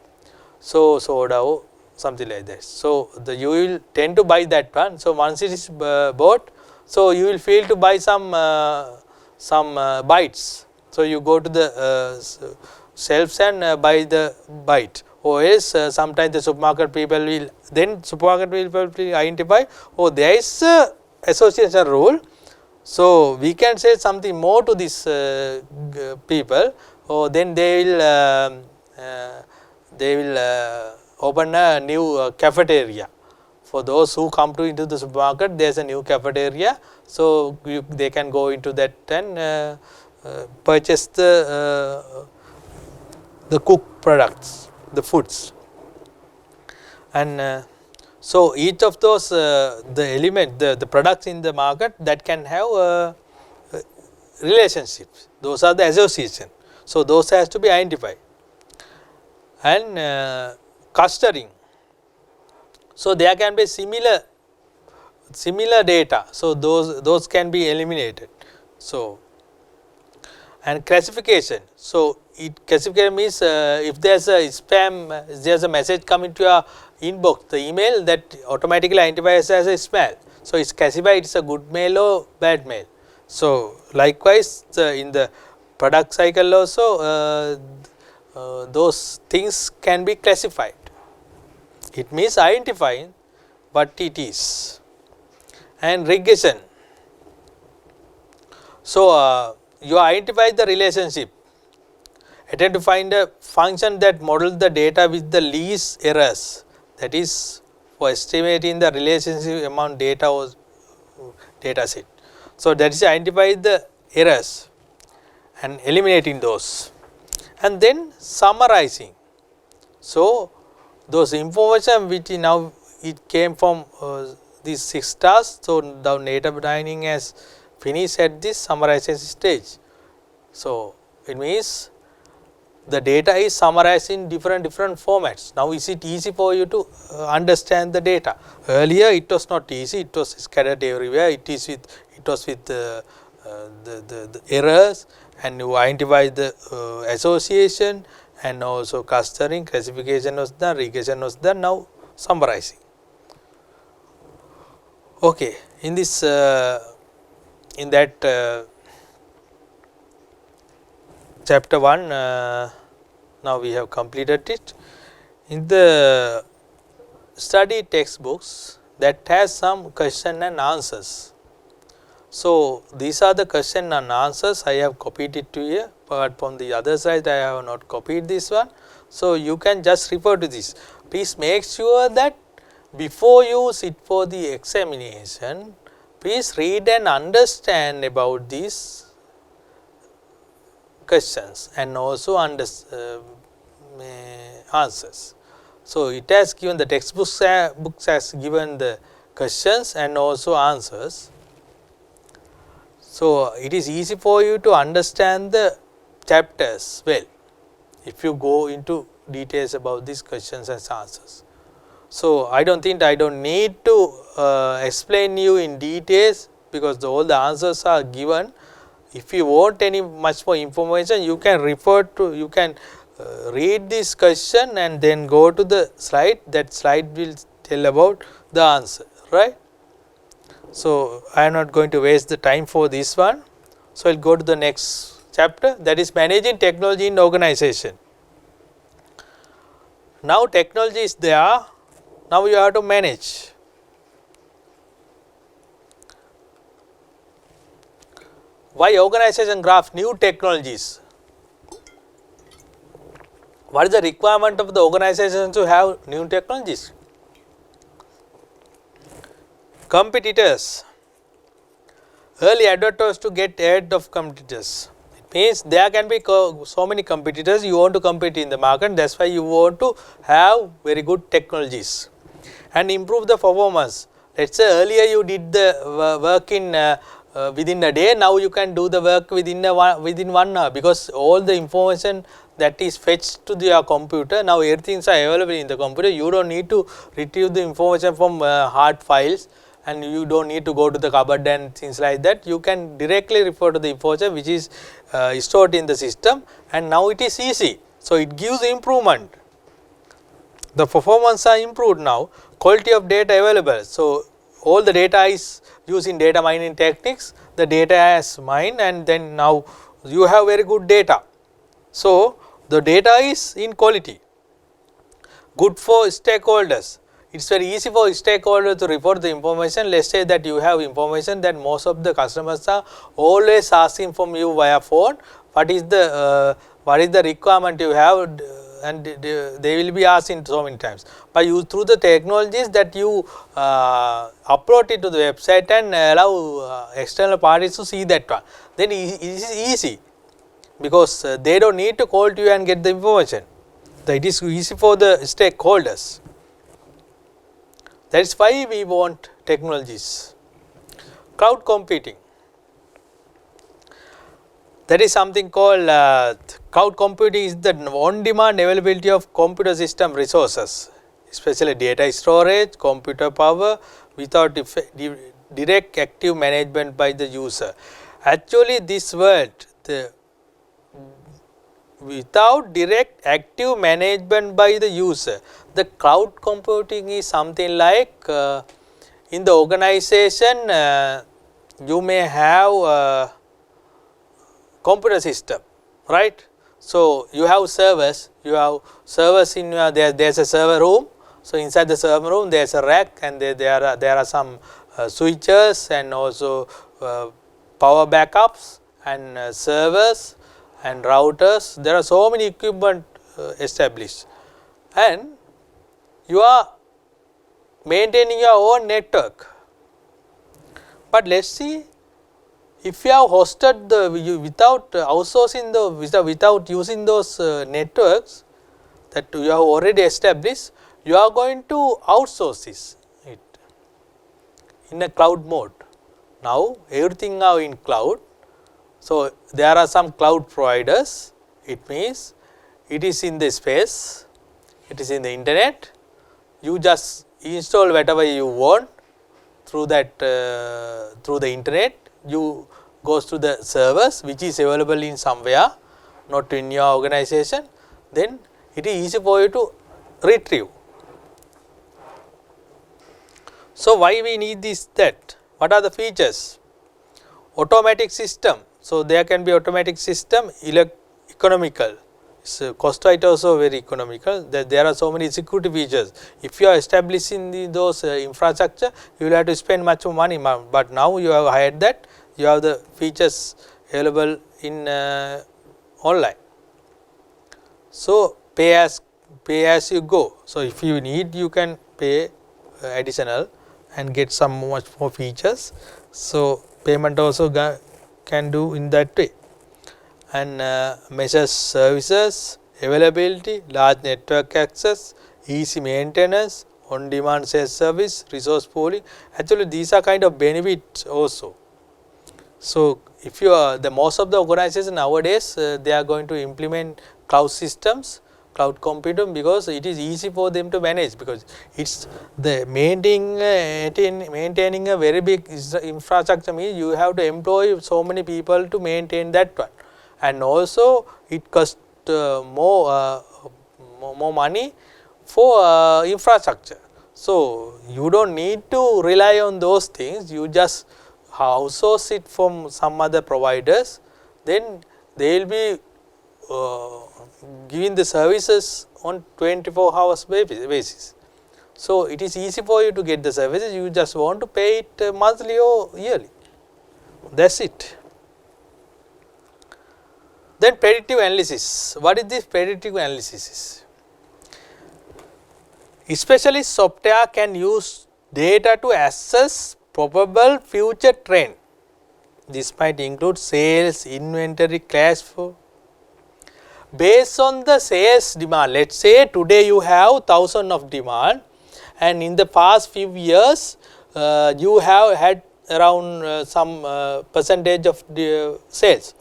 So soda or something like that. So you will tend to buy that one. So once it is bought, so you will feel to buy some bites. So you go to the shelves and buy the bite. Or else sometimes the supermarket people will identify, oh, there is association rule. So we can say something more to these people. Oh, then they will open a new cafeteria. For those who come into the supermarket, there is a new cafeteria. So they can go into that and purchase the cooked products, the foods. And so each of those the element, the products in the market that can have relationships, those are the association. So those has to be identified. And clustering. So there can be similar data. So those can be eliminated. So and classification. So classification means if there's a spam, there's a message coming to your inbox, the email, that automatically identifies as a spam. So it's classified, it's a good mail or bad mail. So likewise in the product cycle also those things can be classified. It means identifying what it is. And regression. So you identify the relationship, attempt to find a function that models the data with the least errors, that is for estimating the relationship among data or data set. So that is identify the errors and eliminating those, and then summarizing. So those information which now it came from these 6 tasks. So the data mining has finished at this summarization stage. So it means the data is summarized in different formats. Now is it easy for you to understand the data? Earlier it was not easy, it was scattered everywhere. It was with the errors, and you identify the association, and also clustering, classification was done, regression was done, now summarizing. Okay, in this in that chapter 1 now we have completed it. In the study textbooks that has some question and answers. So, these are the question and answers. I have copied it to here, but from the other side I have not copied this one. So, you can just refer to this. Please make sure that before you sit for the examination, please read and understand about these questions and also answers. So, it has given the textbooks books has given the questions and also answers. So, it is easy for you to understand the chapters well if you go into details about these questions and answers. So, I don't need to explain you in details, because all the answers are given. If you want any much more information, you can read this question and then go to the slide. That slide will tell about the answer, right. So, I am not going to waste the time for this one. So, I will go to the next chapter, that is managing technology in organization. Now, technology is there, now you have to manage. Why organization grasp new technologies? What is the requirement of the organization to have new technologies? Competitors. Early adopters to get ahead of competitors. It means there can be so many competitors, you want to compete in the market, that is why you want to have very good technologies and improve the performance. Let us say earlier you did the work in within a day, now you can do the work within 1 hour, because all the information that is fetched to your computer, now everything is available in the computer. You do not need to retrieve the information from hard files, and you do not need to go to the cupboard and things like that. You can directly refer to the information which is stored in the system, and now it is easy. So, it gives improvement. The performance are improved now, quality of data available. So, all the data is using data mining techniques, the data is mined, and then now you have very good data. So, the data is in quality, good for stakeholders. It is very easy for stakeholders to report the information. Let us say that you have information that most of the customers are always asking from you via phone, what is the requirement you have, and they will be asking so many times. But through the technologies that you upload it to the website and allow external parties to see that one, then it is easy, because they do not need to call to you and get the information. It is easy for the stakeholders. That is why we want technologies. Cloud computing. That is something called cloud computing is the on-demand availability of computer system resources, especially data storage, computer power, without direct active management by the user. Actually, this word, without direct active management by the user, the cloud computing is something like in the organization you may have computer system, right. So, you have servers in your, there is a server room. So, inside the server room there is a rack, and there are some switches and also power backups and servers and routers. There are so many equipment established, and you are maintaining your own network. But let us see, if you have hosted without outsourcing without using those networks that you have already established, you are going to outsource it in a cloud mode. Now, everything now in cloud. So, there are some cloud providers. It means it is in the space, it is in the internet. You just install whatever you want through that through the internet. You goes to the servers which is available in somewhere, not in your organization. Then it is easy for you to retrieve. So, why we need that? What are the features? Automatic system. So, there can be automatic system, economical. So, cost wise also very economical. There are so many security features. If you are establishing those infrastructure, you will have to spend much more money, but now you have hired that, you have the features available in online. So, pay as you go. So, if you need, you can pay additional and get some much more features. So, payment also can do in that way, and measures services, availability, large network access, easy maintenance, on demand sales service, resource pooling. Actually, these are kind of benefits also. So, if you are the most of the organizations nowadays, they are going to implement cloud systems, cloud computing, because it is easy for them to manage, because it's the maintaining a very big infrastructure means you have to employ so many people to maintain that one, and also it costs more money for infrastructure. So, you do not need to rely on those things, you just outsource it from some other providers, then they will be giving the services on 24 hours basis. So, it is easy for you to get the services, you just want to pay it monthly or yearly, that is it. Then predictive analysis. What is this predictive analysis? Especially software can use data to assess probable future trend. This might include sales, inventory, cash flow. Based on the sales demand, let us say today you have 1000 of demand, and in the past few years you have had around some percentage of the sales.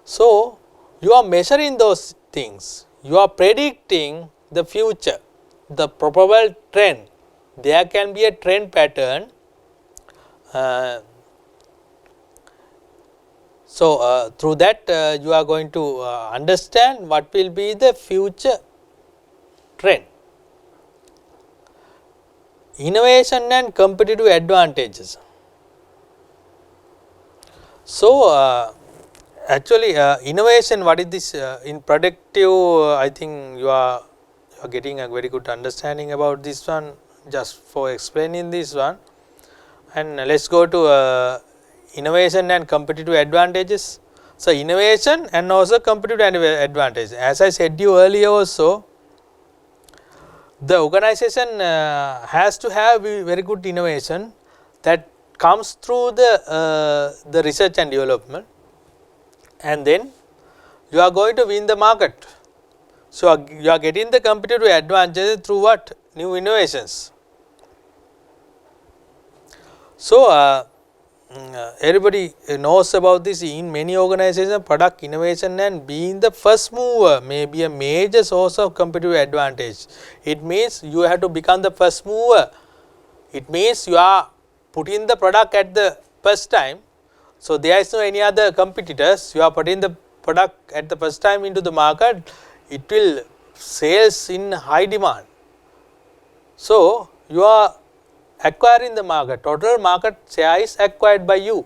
So, you are measuring those things, you are predicting the future, the probable trend. There can be a trend pattern. So, through that you are going to understand what will be the future trend. Innovation and competitive advantages. So, actually innovation, what is this in predictive, I think you are getting a very good understanding about this one just for explaining this one. And let us go to innovation and competitive advantages. So, innovation and also competitive advantage. As I said you earlier also, the organization has to have very good innovation that comes through the research and development, and then you are going to win the market. So, you are getting the competitive advantage through what? New innovations. So, everybody knows about this. In many organizations, product innovation and being the first mover may be a major source of competitive advantage. It means you have to become the first mover. It means you are putting the product at the first time. So, there is no any other competitors, you are putting the product at the first time into the market, it will sales in high demand. So, you are acquiring the market, total market share is acquired by you.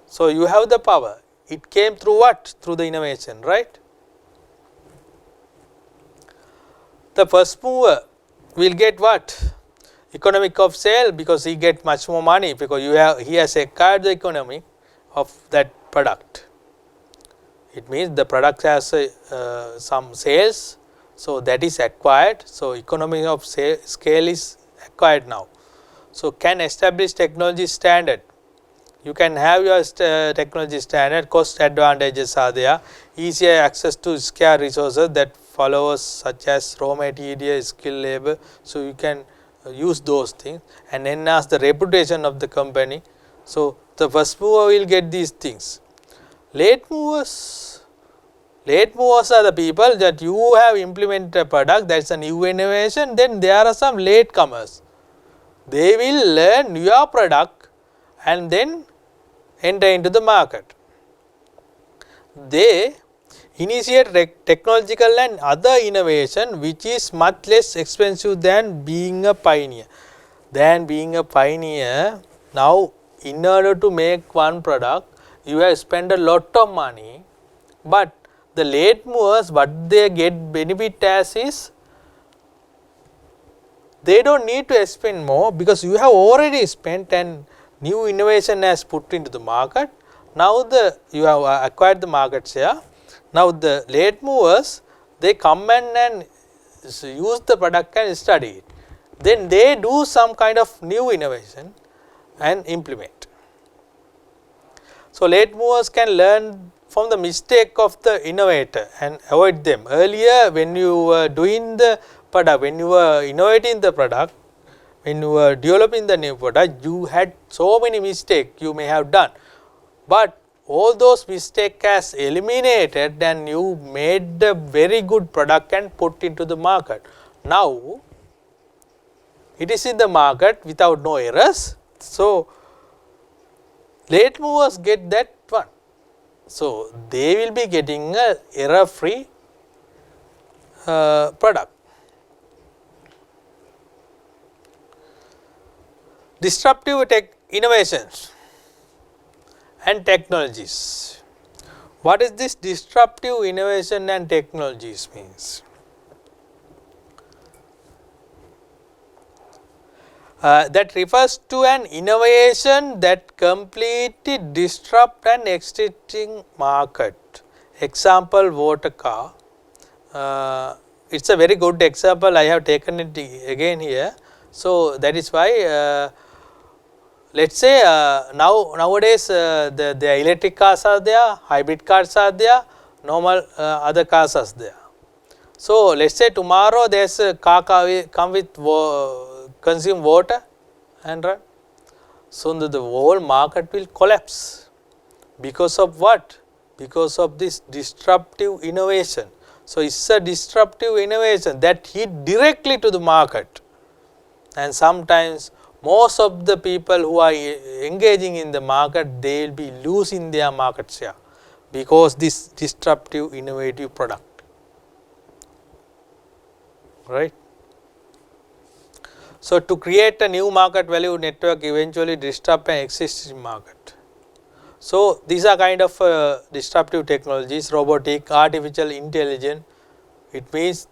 So, you have the power, it came through what? Through the innovation, right. The first mover will get what? Economic of sale, because he get much more money, because he has acquired the economy of that product. It means the product has some sales, so that is acquired. So, economy of scale is acquired now. So, can establish technology standard. You can have your technology standard, cost advantages are there, easier access to scarce resources that follows such as raw material, skilled labor. So, you can use those things and enhance the reputation of the company. So, the first mover will get these things. Late movers are the people that you have implemented a product, that is a new innovation, then there are some latecomers. They will learn your product and then enter into the market. They initiate technological and other innovation which is much less expensive than being a pioneer. Now, in order to make one product, you have spent a lot of money, but the late movers, what they get benefit as is, they do not need to spend more, because you have already spent and new innovation has put into the market. Now you have acquired the market share. Now the late movers, they come and use the product and study it. Then they do some kind of new innovation and implement. So late movers can learn from the mistake of the innovator and avoid them. Earlier, when you were doing the product, when you were innovating the product, when you were developing the new product, you had so many mistakes you may have done, but all those mistakes has eliminated and you made a very good product and put into the market. Now it is in the market without no errors. So late movers get that one. So they will be getting a error free product. Disruptive innovations and technologies. What is this disruptive innovation and technologies means? That refers to an innovation that completely disrupt an existing market. Example, water car. It's a very good example. I have taken it again here. So that is why let's say nowadays the electric cars are there, hybrid cars are there, normal other cars are there. So let's say tomorrow there's a car come with consume water and run. So the whole market will collapse. Because of what? Because of this disruptive innovation. So it's a disruptive innovation that hit directly to the market. And sometimes most of the people who are engaging in the market, they will be losing their market share because this disruptive innovative product, right. So to create a new market value network, eventually disrupt an existing market. So these are kind of disruptive technologies, robotic, artificial intelligence. It means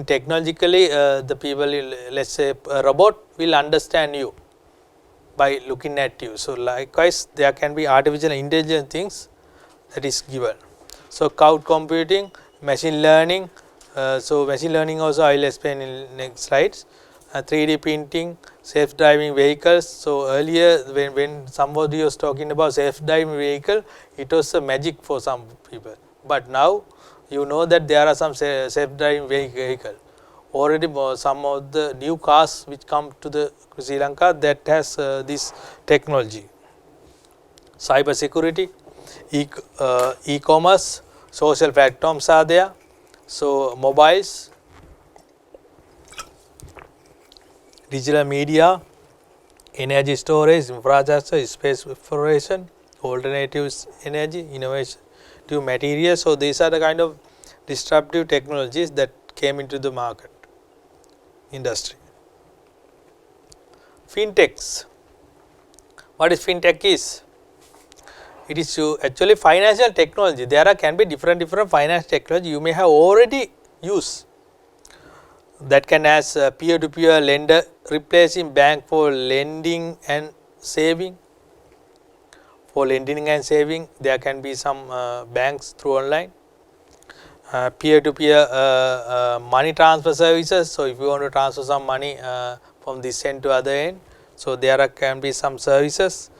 technologically the people, let's say a robot will understand you by looking at you. So likewise there can be artificial intelligence things that is given. So cloud computing, machine learning, so machine learning also I will explain in next slides. 3D printing, self-driving vehicles. So earlier when somebody was talking about self-driving vehicle, it was a magic for some people, but now you know that there are some self-driving vehicle. Already some of the new cars which come to the Sri Lanka that has this technology. Cyber security, e-commerce, social platforms are there. So mobiles, digital media, energy storage, infrastructure, space exploration, alternative energy, innovation to materials. So these are the kind of disruptive technologies that came into the market industry. Fintechs. What is fintech is? It is actually financial technology. There can be different financial technology you may have already used. That can as peer-to-peer lender, replacing bank for lending and saving. For lending and saving, there can be some banks through online. Peer-to-peer money transfer services. So if you want to transfer some money from this end to other end, so there can be some services.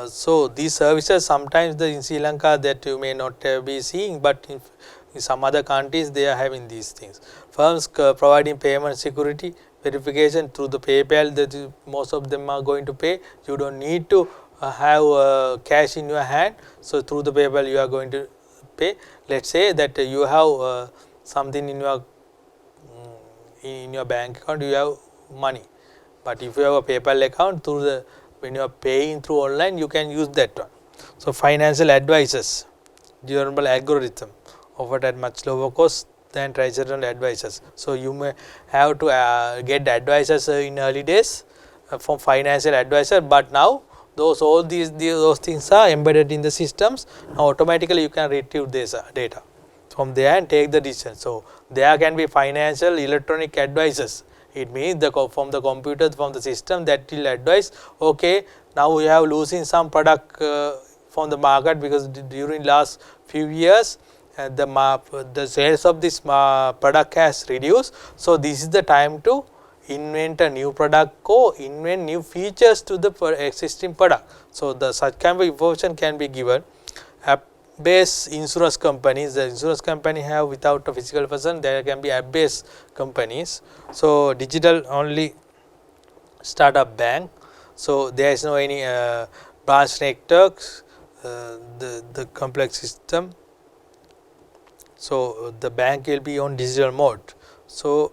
So these services sometimes in Sri Lanka that you may not be seeing, but in some other countries they are having these things. Firms providing payment security verification through the PayPal, that most of them are going to pay. You don't need to have cash in your hand. So through the PayPal you are going to pay. Let's say that you have something in your bank account, you have money, but if you have a PayPal account, through the when you are paying through online, you can use that one. So financial advisors, durable algorithm offered at much lower cost than traditional advisors. So you may have to get advisors in early days from financial advisor, but now those things are embedded in the systems. Now automatically you can retrieve this data from there and take the decision. So there can be financial electronic advisors It means from the computer, from the system, that will advise, okay, now we have losing some product from the market because during last few years the sales of this product has reduced. So this is the time to invent a new product or invent new features to the existing product. So the such kind of information can be given. App-based insurance companies, the insurance company have without a physical person, there can be app-based companies. So digital only startup bank. So there is no any branch networks, the complex system. So the bank will be on digital mode. So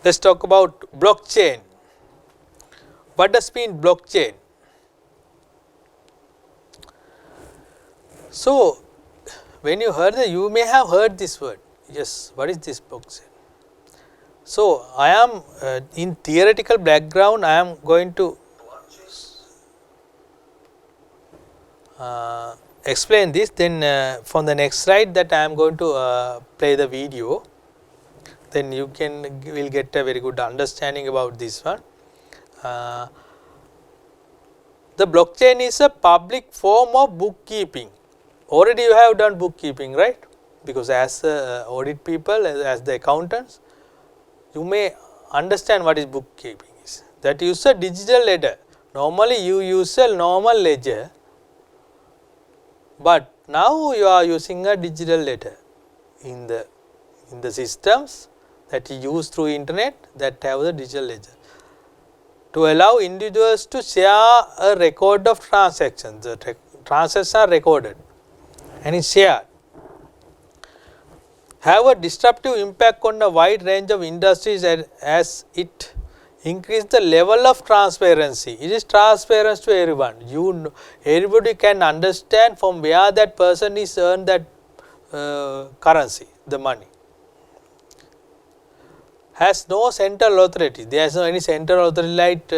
let's talk about blockchain. What does mean blockchain? So when you heard you may have heard this word. Yes, what is this blockchain? So I am in theoretical background, I am going to explain this. Then from the next slide that I am going to play the video. Then you will get a very good understanding about this one. The blockchain is a public form of bookkeeping. Already you have done bookkeeping, right? Because as audit people, as the accountants, you may understand what is bookkeeping is. That use a digital ledger. Normally you use a normal ledger, but now you are using a digital ledger in the systems that you use through internet that have the digital ledger. To allow individuals to share a record of transactions. The transactions are recorded and is shared. Have a disruptive impact on a wide range of industries as it increase the level of transparency. It is transparent to everyone. Everybody can understand from where that person is earned that currency, the money. Has no central authority. There is no any central authority like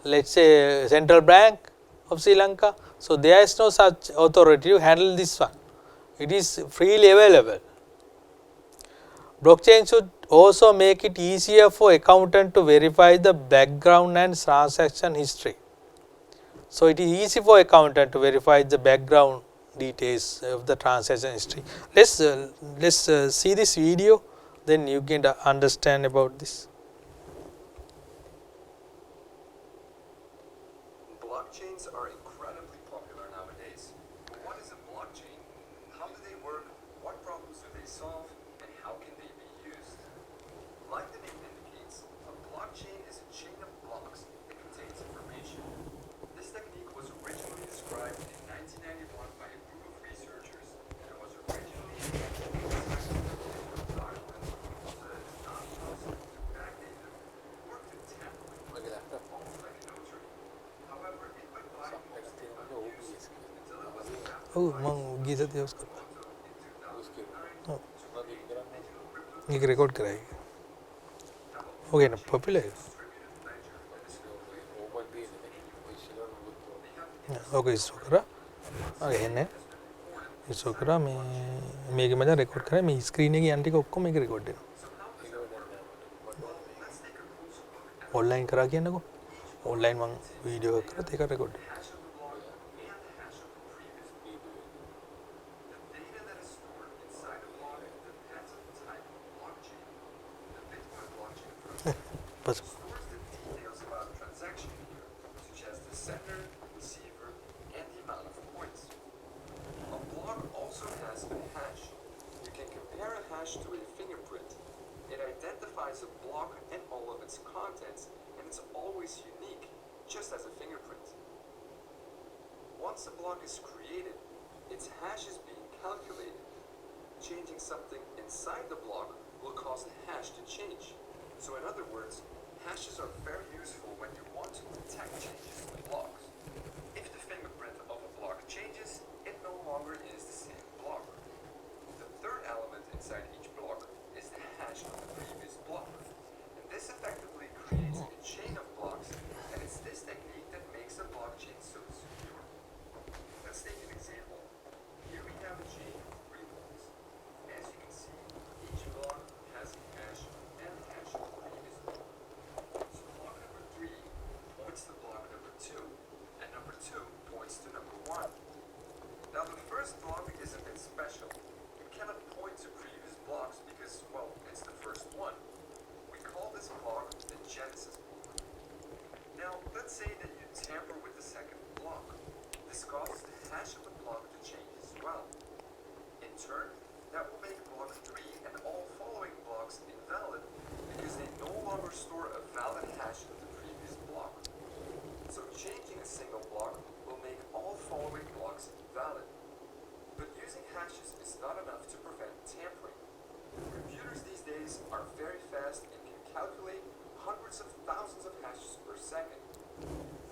let's say Central Bank of Sri Lanka. So there is no such authority to handle this one. It is freely available. Blockchain should also make it easier for accountant to verify the background and transaction history. So it is easy for accountant to verify the background details of the transaction history. Let's see this video. Then you can understand about this. Blockchains are incredibly popular nowadays. But what is a blockchain? How do they work? What problems do they solve? And how can they be used? Like the name indicates, a blockchain is a chain of blocks that contains information. This technique was originally described in 1991 by a group of researchers and was originally मग गीत use कर एक record कराएगी हो गया ना popular okay इसो करा okay है इसो करा මේක මම රෙකෝඩ් කරා මේ ස්ක්‍රීන් එකේ යන් ටික ඔක්කොම මේක රෙකෝඩ් වෙනවා ඔන්ලයින් කරා කියන්නකෝ ඔන්ලයින් මම වීඩියෝ එකක් කරත් ඒක record stores the details about a transaction here, such as the sender, receiver, and the amount of points. A block also has a hash. You can compare a hash to a fingerprint. It identifies a block and all of its contents, and it's always unique, just as a fingerprint. Once a block is created, its hash is being calculated. Changing something inside the block will cause the hash to change. So in other words, hashes are very useful when you want to detect changes in blocks. If the fingerprint of a block changes, it no longer is the same block. The third element inside each block is the hash of the previous block. And this effectively creates a chain of blocks, and it's this technique that makes a blockchain so secure. Let's take an example. Here we have a chain of 3 blocks. As you can see, each block has a hash and a hash of the previous block. say that you tamper with the second block. This causes the hash of the block to change as well. In turn, that will make block 3 and all following blocks invalid because they no longer store a valid hash of the previous block. So changing a single block will make all following blocks invalid. But using hashes is not enough to prevent tampering. Computers these days are very fast and can calculate hundreds of thousands of hashes per second.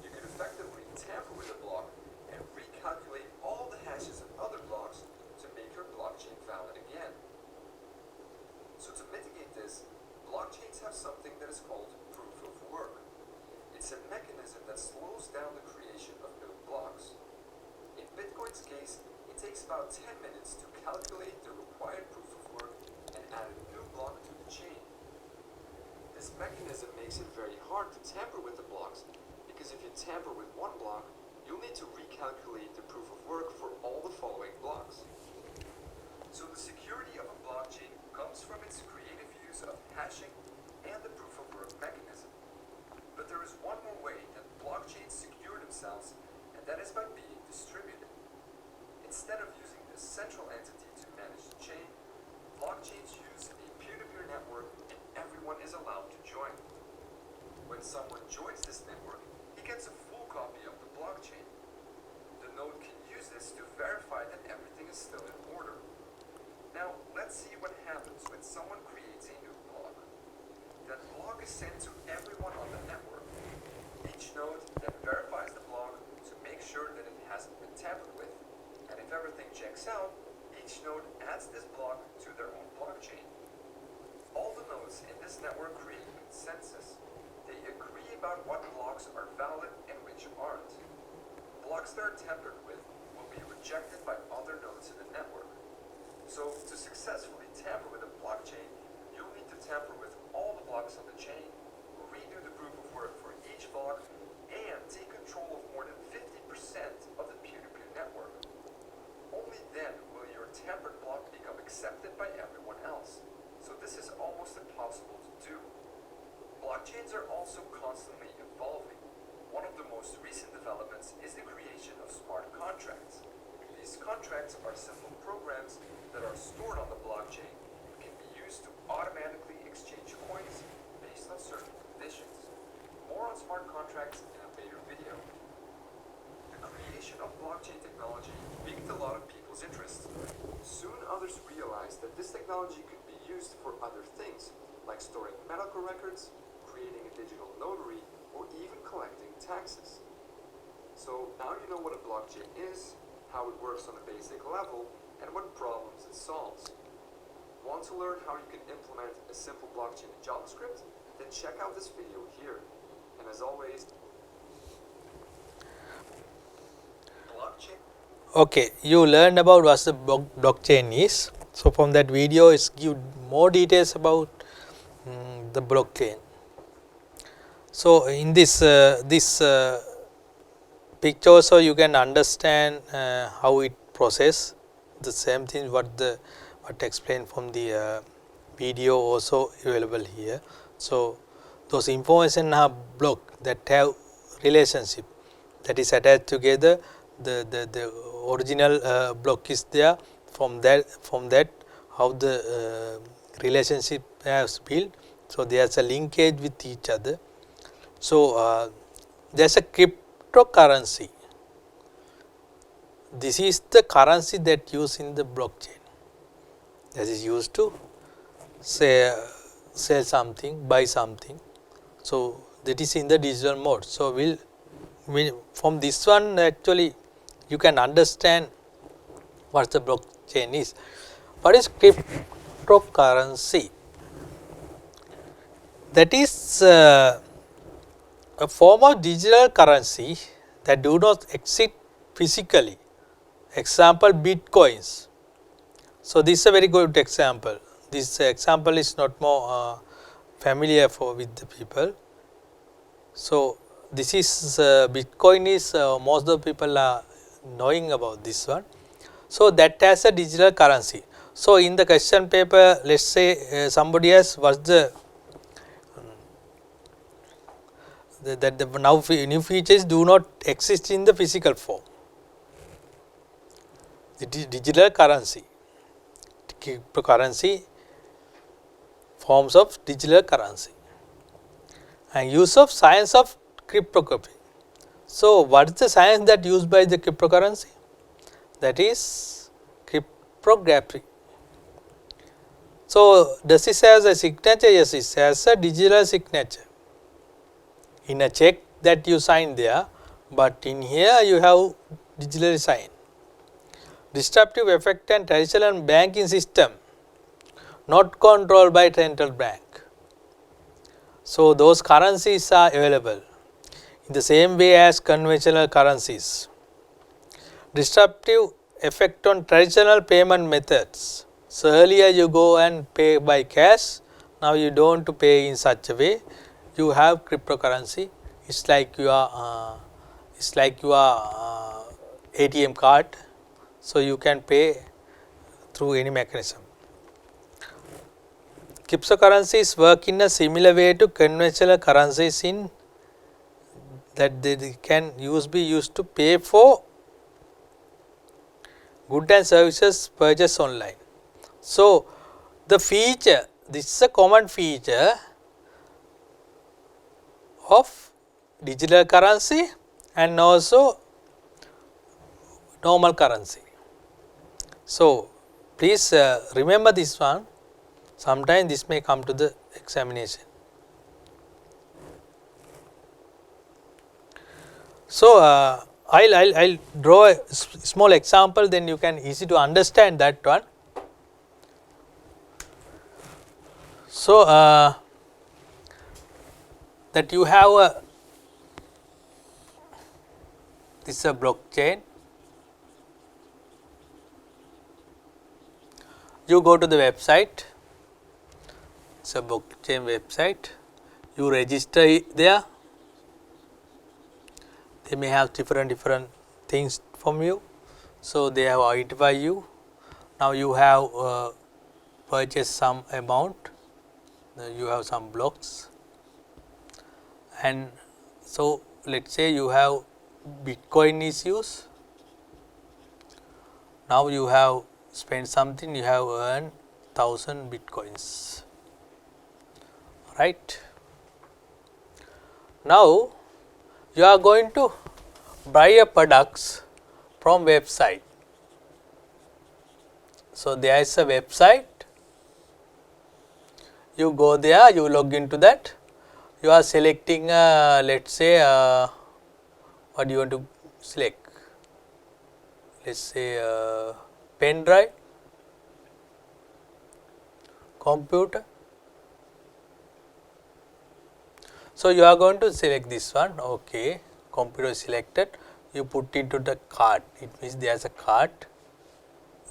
You can effectively tamper with a block and recalculate all the hashes of other blocks to make your blockchain valid again. So to mitigate this, blockchains have something that is called proof of work. It's a mechanism that slows down the creation of new blocks. In Bitcoin's case, it takes about 10 minutes to calculate the required proof of work and add a new block to the chain. This mechanism makes it very hard to tamper with the blocks, because if you tamper with one block, you'll need to recalculate the proof of work for all the following blocks. So the security of a blockchain comes from its creative use of hashing and the proof of work mechanism. But there is one more way that blockchains secure themselves, and that is by being distributed. Instead of using a central entity to manage the chain, blockchains use a peer-to-peer network, and everyone is allowed to join. When someone joins this network, he gets a full copy of the blockchain. The node can use this to verify that everything is still in order. Now, let's see what happens when someone creates a new block. That block is sent to everyone on the network. Each node then verifies the block to make sure that it hasn't been tampered with. And if everything checks out, each node adds this block to their own blockchain. All the nodes in this network create a consensus. They agree about what blocks are valid and which aren't. Blocks that are tampered with will be rejected by other nodes in the network. So to successfully tamper with a blockchain, you'll need to tamper with all the blocks on the chain, redo the proof of work for each block, and take control of more than 50% of the peer-to-peer network. Only then will your tampered block become accepted by everyone else. So this is almost impossible to do. Blockchains are also constantly evolving. One of the most recent developments is the creation of smart contracts. These contracts are simple programs that are stored on the blockchain and can be used to automatically exchange coins based on certain conditions. More on smart contracts in a later video. The creation of blockchain technology piqued a lot of people's interest. Soon others realized that this technology could be used for other things, like storing medical records, creating a digital notary, or even collecting taxes. So now you know what a blockchain is, how it works on a basic level, and what problems it solves. Want to learn how you can implement a simple blockchain in JavaScript? Then check out this video here. And as always, blockchain. Okay, you learned about what the blockchain is. So from that video, it's give more details about the blockchain. So in this picture also you can understand how it process. The same thing what explained from the video also available here. So those information are block that have relationship that is attached together. The original block is there. From that how the relationship has built. So there's a linkage with each other. So there's a cryptocurrency. This is the currency that used in the blockchain. That is used to sell something, buy something. So that is in the digital mode. So from this one actually you can understand what the blockchain is. What is cryptocurrency? That is a form of digital currency that do not exist physically. Example, bitcoins. So this is a very good example. This example is not more familiar with the people. So this is Bitcoin is most of the people are knowing about this one. So that has a digital currency. So in the question paper, let's say somebody asks what's that the now new features do not exist in the physical form. It is digital currency, cryptocurrency, forms of digital currency, and use of science of cryptography. So, what is the science that used by the cryptocurrency? That is cryptography. So, does it has a signature? Yes, it has a digital signature in a check that you sign there, but in here you have digitally signed. Disruptive effect and traditional banking system not controlled by central bank. So, those currencies are available in the same way as conventional currencies. Disruptive effect on traditional payment methods. So, earlier you go and pay by cash, now you do not pay in such a way, you have cryptocurrency. It's like your ATM card, so you can pay through any mechanism. Cryptocurrencies work in a similar way to conventional currencies in that they can be used to pay for goods and services purchased online. So, the feature, this is a common feature of digital currency and also normal currency. So, please remember this one, sometime this may come to the examination. So, I'll draw a small example, then you can easy to understand that one. So, that you have this is a blockchain. You go to the website, it's a blockchain website, you register there, they may have different things from you, so they have identify you. Now you have purchased some amount, you have some blocks, and so let us say you have Bitcoin is used. Now you have spent something, you have earned 1000 Bitcoins, right. Now you are going to buy a products from website. So, there is a website, you go there, you log into that, you are selecting let us say what do you want to select, let us say pen drive, computer. So, you are going to select this one, okay, computer is selected, you put into the cart, it means there is a cart,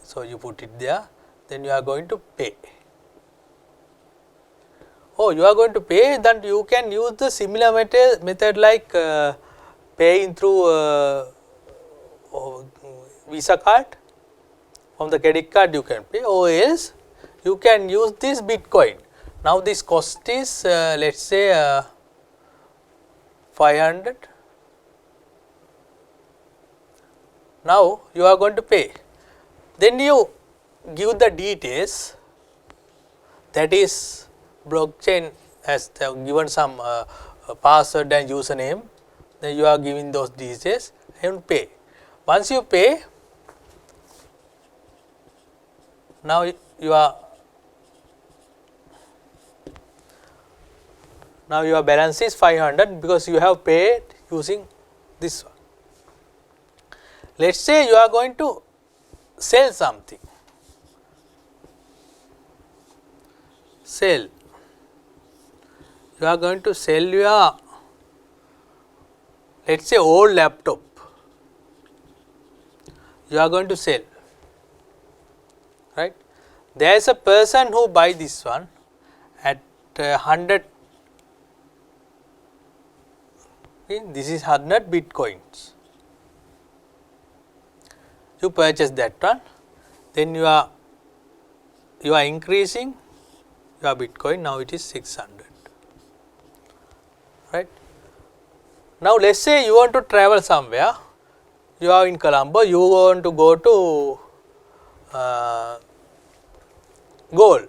so you put it there, then you are going to pay. Oh, you are going to pay, then you can use the similar method like paying through Visa card, from the credit card you can pay, or else you can use this Bitcoin. Now, this cost is let us say 500. Now, you are going to pay, then you give the details, that is blockchain has given some password and username, then you are giving those details and pay. Once you pay, now your balance is 500 because you have paid using this one. Let us say you are going to sell something, you are going to sell your, let us say, old laptop, you are going to sell, right. There is a person who buy this one at 100, this is 100 Bitcoins, you purchase that one, then you are increasing your Bitcoin, now it is 600, right. Now let us say you want to travel somewhere, you are in Colombo, you want to go to Goal.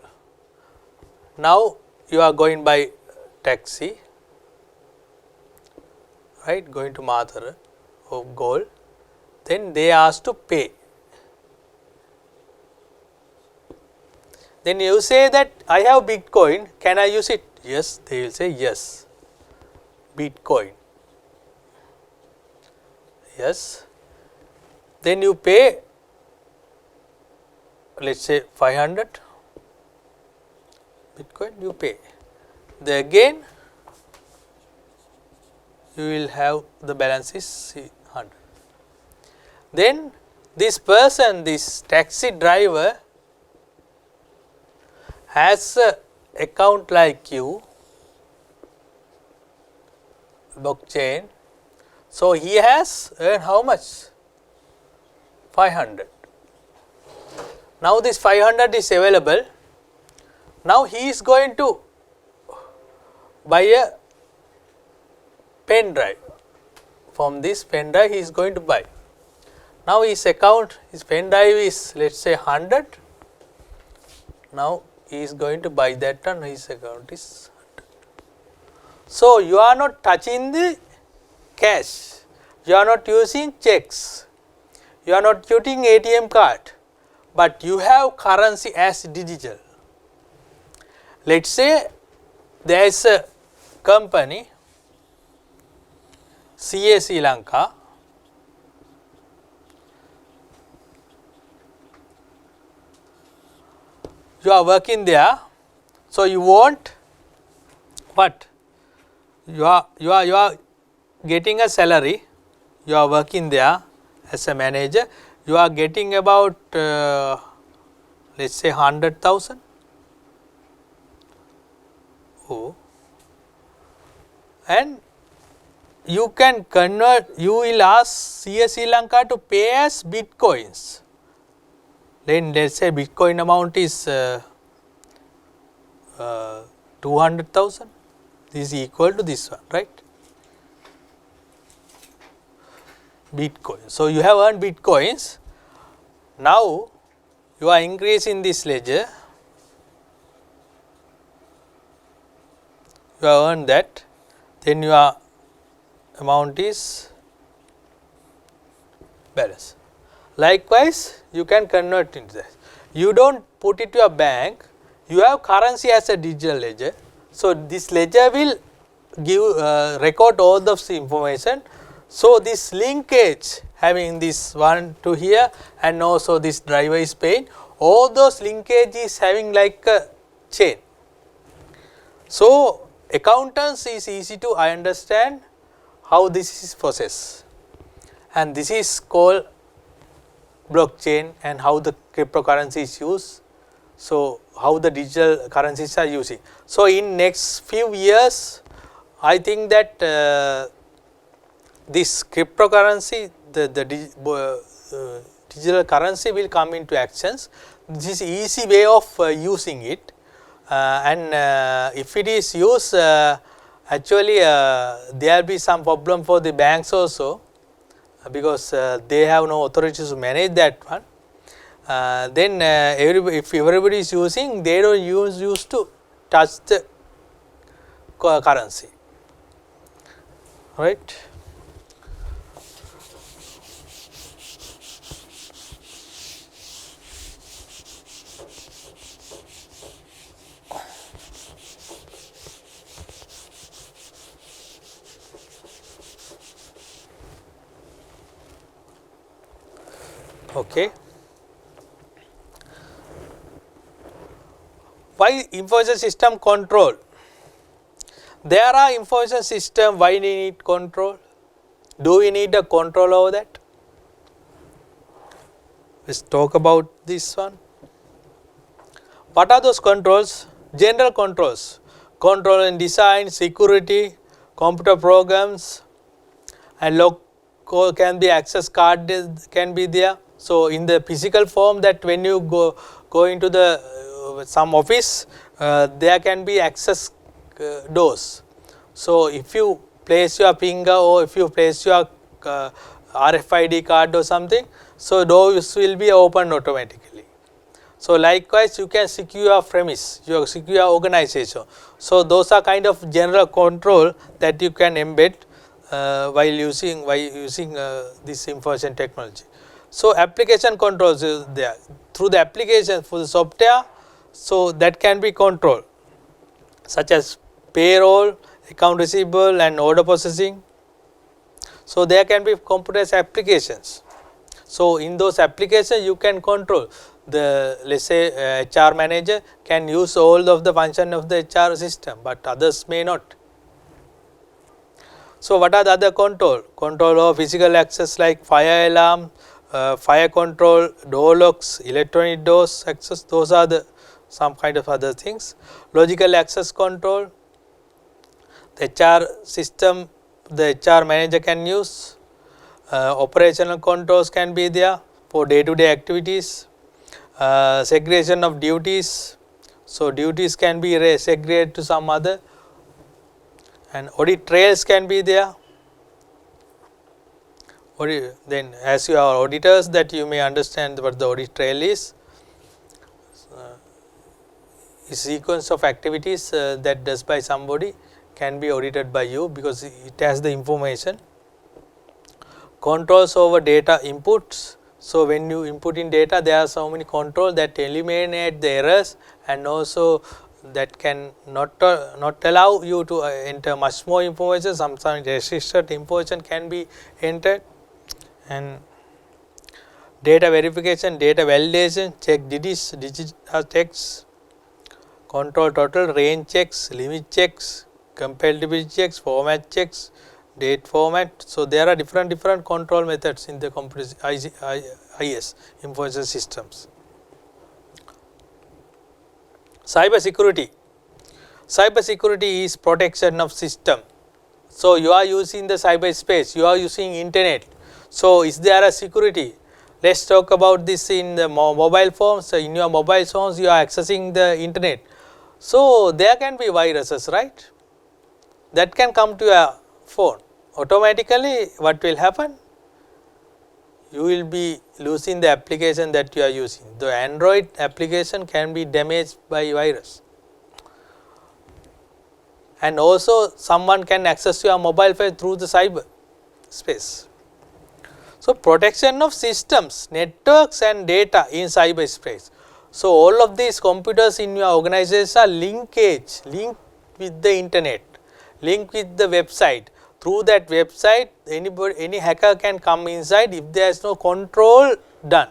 Now you are going by taxi, right, going to Mathura of Goal, then they ask to pay. Then you say that I have Bitcoin, can I use it? Yes, they will say yes, Bitcoin. Yes. Then you pay, let us say 500 Bitcoin, you pay. Then again you will have the balance is 100. Then this person, this taxi driver has a account like you, blockchain. So he has earned how much? 500. Now this 500 is available. Now he is going to buy a pen drive. From this pen drive he is going to buy. Now his account, his pen drive is, let us say 100. Now he is going to buy that and his account is 100. So you are not touching the cash, you are not using checks, you are not using ATM card, but you have currency as digital. Let us say there is a company CA Sri Lanka, you are working there, so you want what? You are getting a salary, you are working there as a manager, you are getting about let us say 100,000. Oh. And you can convert, you will ask CS Sri Lanka to pay as Bitcoins. Then let us say Bitcoin amount is 200,000, this is equal to this one, right? Bitcoin. So you have earned Bitcoins. Now you are increasing this ledger, you have earned that, then your amount is balance. Likewise, you can convert into that. You do not put it to your bank, you have currency as a digital ledger. So this ledger will give record all the information. So this linkage, having this one to here and also this driver is paying, all those linkage is having like a chain. So accountants is easy to understand how this is processed, and this is called blockchain and how the cryptocurrency is used. So how the digital currencies are using. So in next few years, I think that this cryptocurrency, the digital currency will come into actions. This is easy way of using it, and if it is used, actually there will be some problem for the banks also, because they have no authority to manage that one. Then if everybody is using, they don't use to touch the currency, right? Okay. Why information system control? There are information system, why we need control? Do we need a control over that? Let's talk about this one. What are those controls? General controls. Control in design, security, computer programs, and local can be access card can be there. So in the physical form, that when you go into the some office, there can be access doors. So if you place your finger or if you place your RFID card or something, so those will be opened automatically. So likewise you can secure your premise, you secure your organization. So those are kind of general control that you can embed while using this information technology. So application controls is there through the application for the software. So that can be controlled, such as payroll, account receivable, and order processing. So there can be computerized applications. So in those applications you can control the, let's say HR manager can use all of the function of the HR system, but others may not. So what are the other control? Control of physical access like fire alarm, fire control, door locks, electronic doors access, those are the some kind of other things. Logical access control, the HR system, the HR manager can use. Operational controls can be there for day-to-day activities. Segregation of duties, so duties can be segregated to some other, and audit trails can be there. Then as you are auditors, that you may understand what the audit trail is. A sequence of activities that does by somebody can be audited by you because it has the information. Controls over data inputs. So when you input in data, there are so many controls that eliminate the errors, and also that can not allow you to enter much more information. Sometimes restricted information can be entered. And data verification, data validation, check digital checks, control total, range checks, limit checks, compatibility checks, format checks, date format. So there are different control methods in the IS information systems. Cyber security. Cyber security is protection of system. So you are using the cyber space, you are using internet. So is there a security? Let's talk about this in the mobile phones. So in your mobile phones you are accessing the internet. So there can be viruses, right? That can come to your phone. Automatically what will happen? You will be losing the application that you are using. The Android application can be damaged by virus. And also someone can access your mobile phone through the cyber space. So protection of systems, networks and data in cyberspace. So all of these computers in your organization are linked with the internet, linked with the website. Through that website, any hacker can come inside if there is no control done.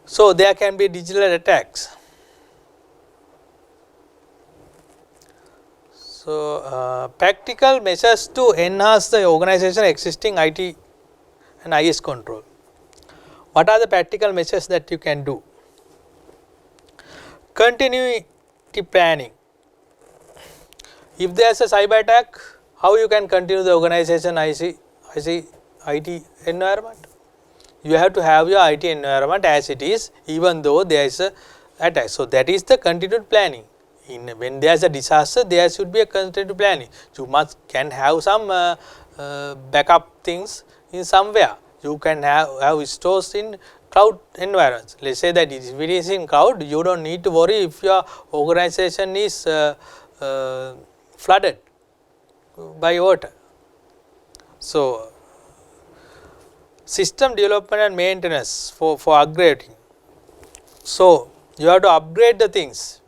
So there can be digital attacks. So practical measures to enhance the organization existing IT and IS control. What are the practical measures that you can do? Continuity planning. If there is a cyber attack, how you can continue the organization IT environment? You have to have your IT environment as it is, even though there is a attack. So that is the continued planning. When there is a disaster, there should be a continued planning. You can have some backup things in somewhere. You can have stores in cloud environments. Let's say that if it is in cloud, you don't need to worry if your organization is flooded by water. So system development and maintenance for upgrading. So you have to upgrade the things.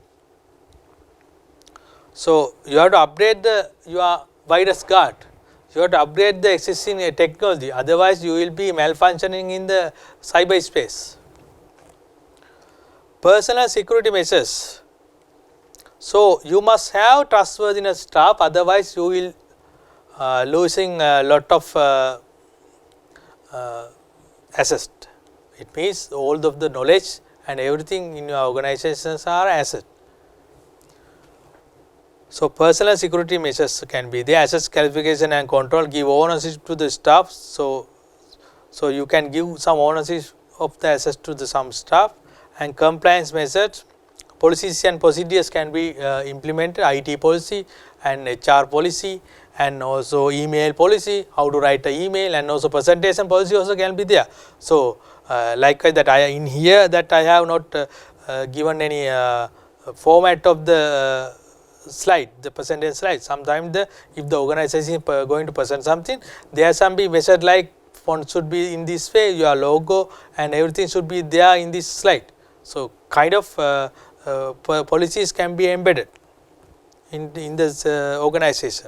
So you have to upgrade your virus guard. You have to upgrade the existing technology, otherwise you will be malfunctioning in the cyberspace. Personal security measures. So you must have trustworthiness staff, otherwise you will losing a lot of assets. It means all of the knowledge and everything in your organizations are asset. So personal security measures can be the assets classification and control, give ownership to the staff. So you can give some ownership of the assets to some staff, and compliance measures, policies and procedures can be implemented, IT policy and HR policy and also email policy, how to write an email, and also presentation policy also can be there. So, likewise that I in here that I have not given any format of the slide, the presentation slide. Sometimes if the organization is going to present something, there some be measured like font should be in this way, your logo and everything should be there in this slide. So, kind of policies can be embedded in this organization.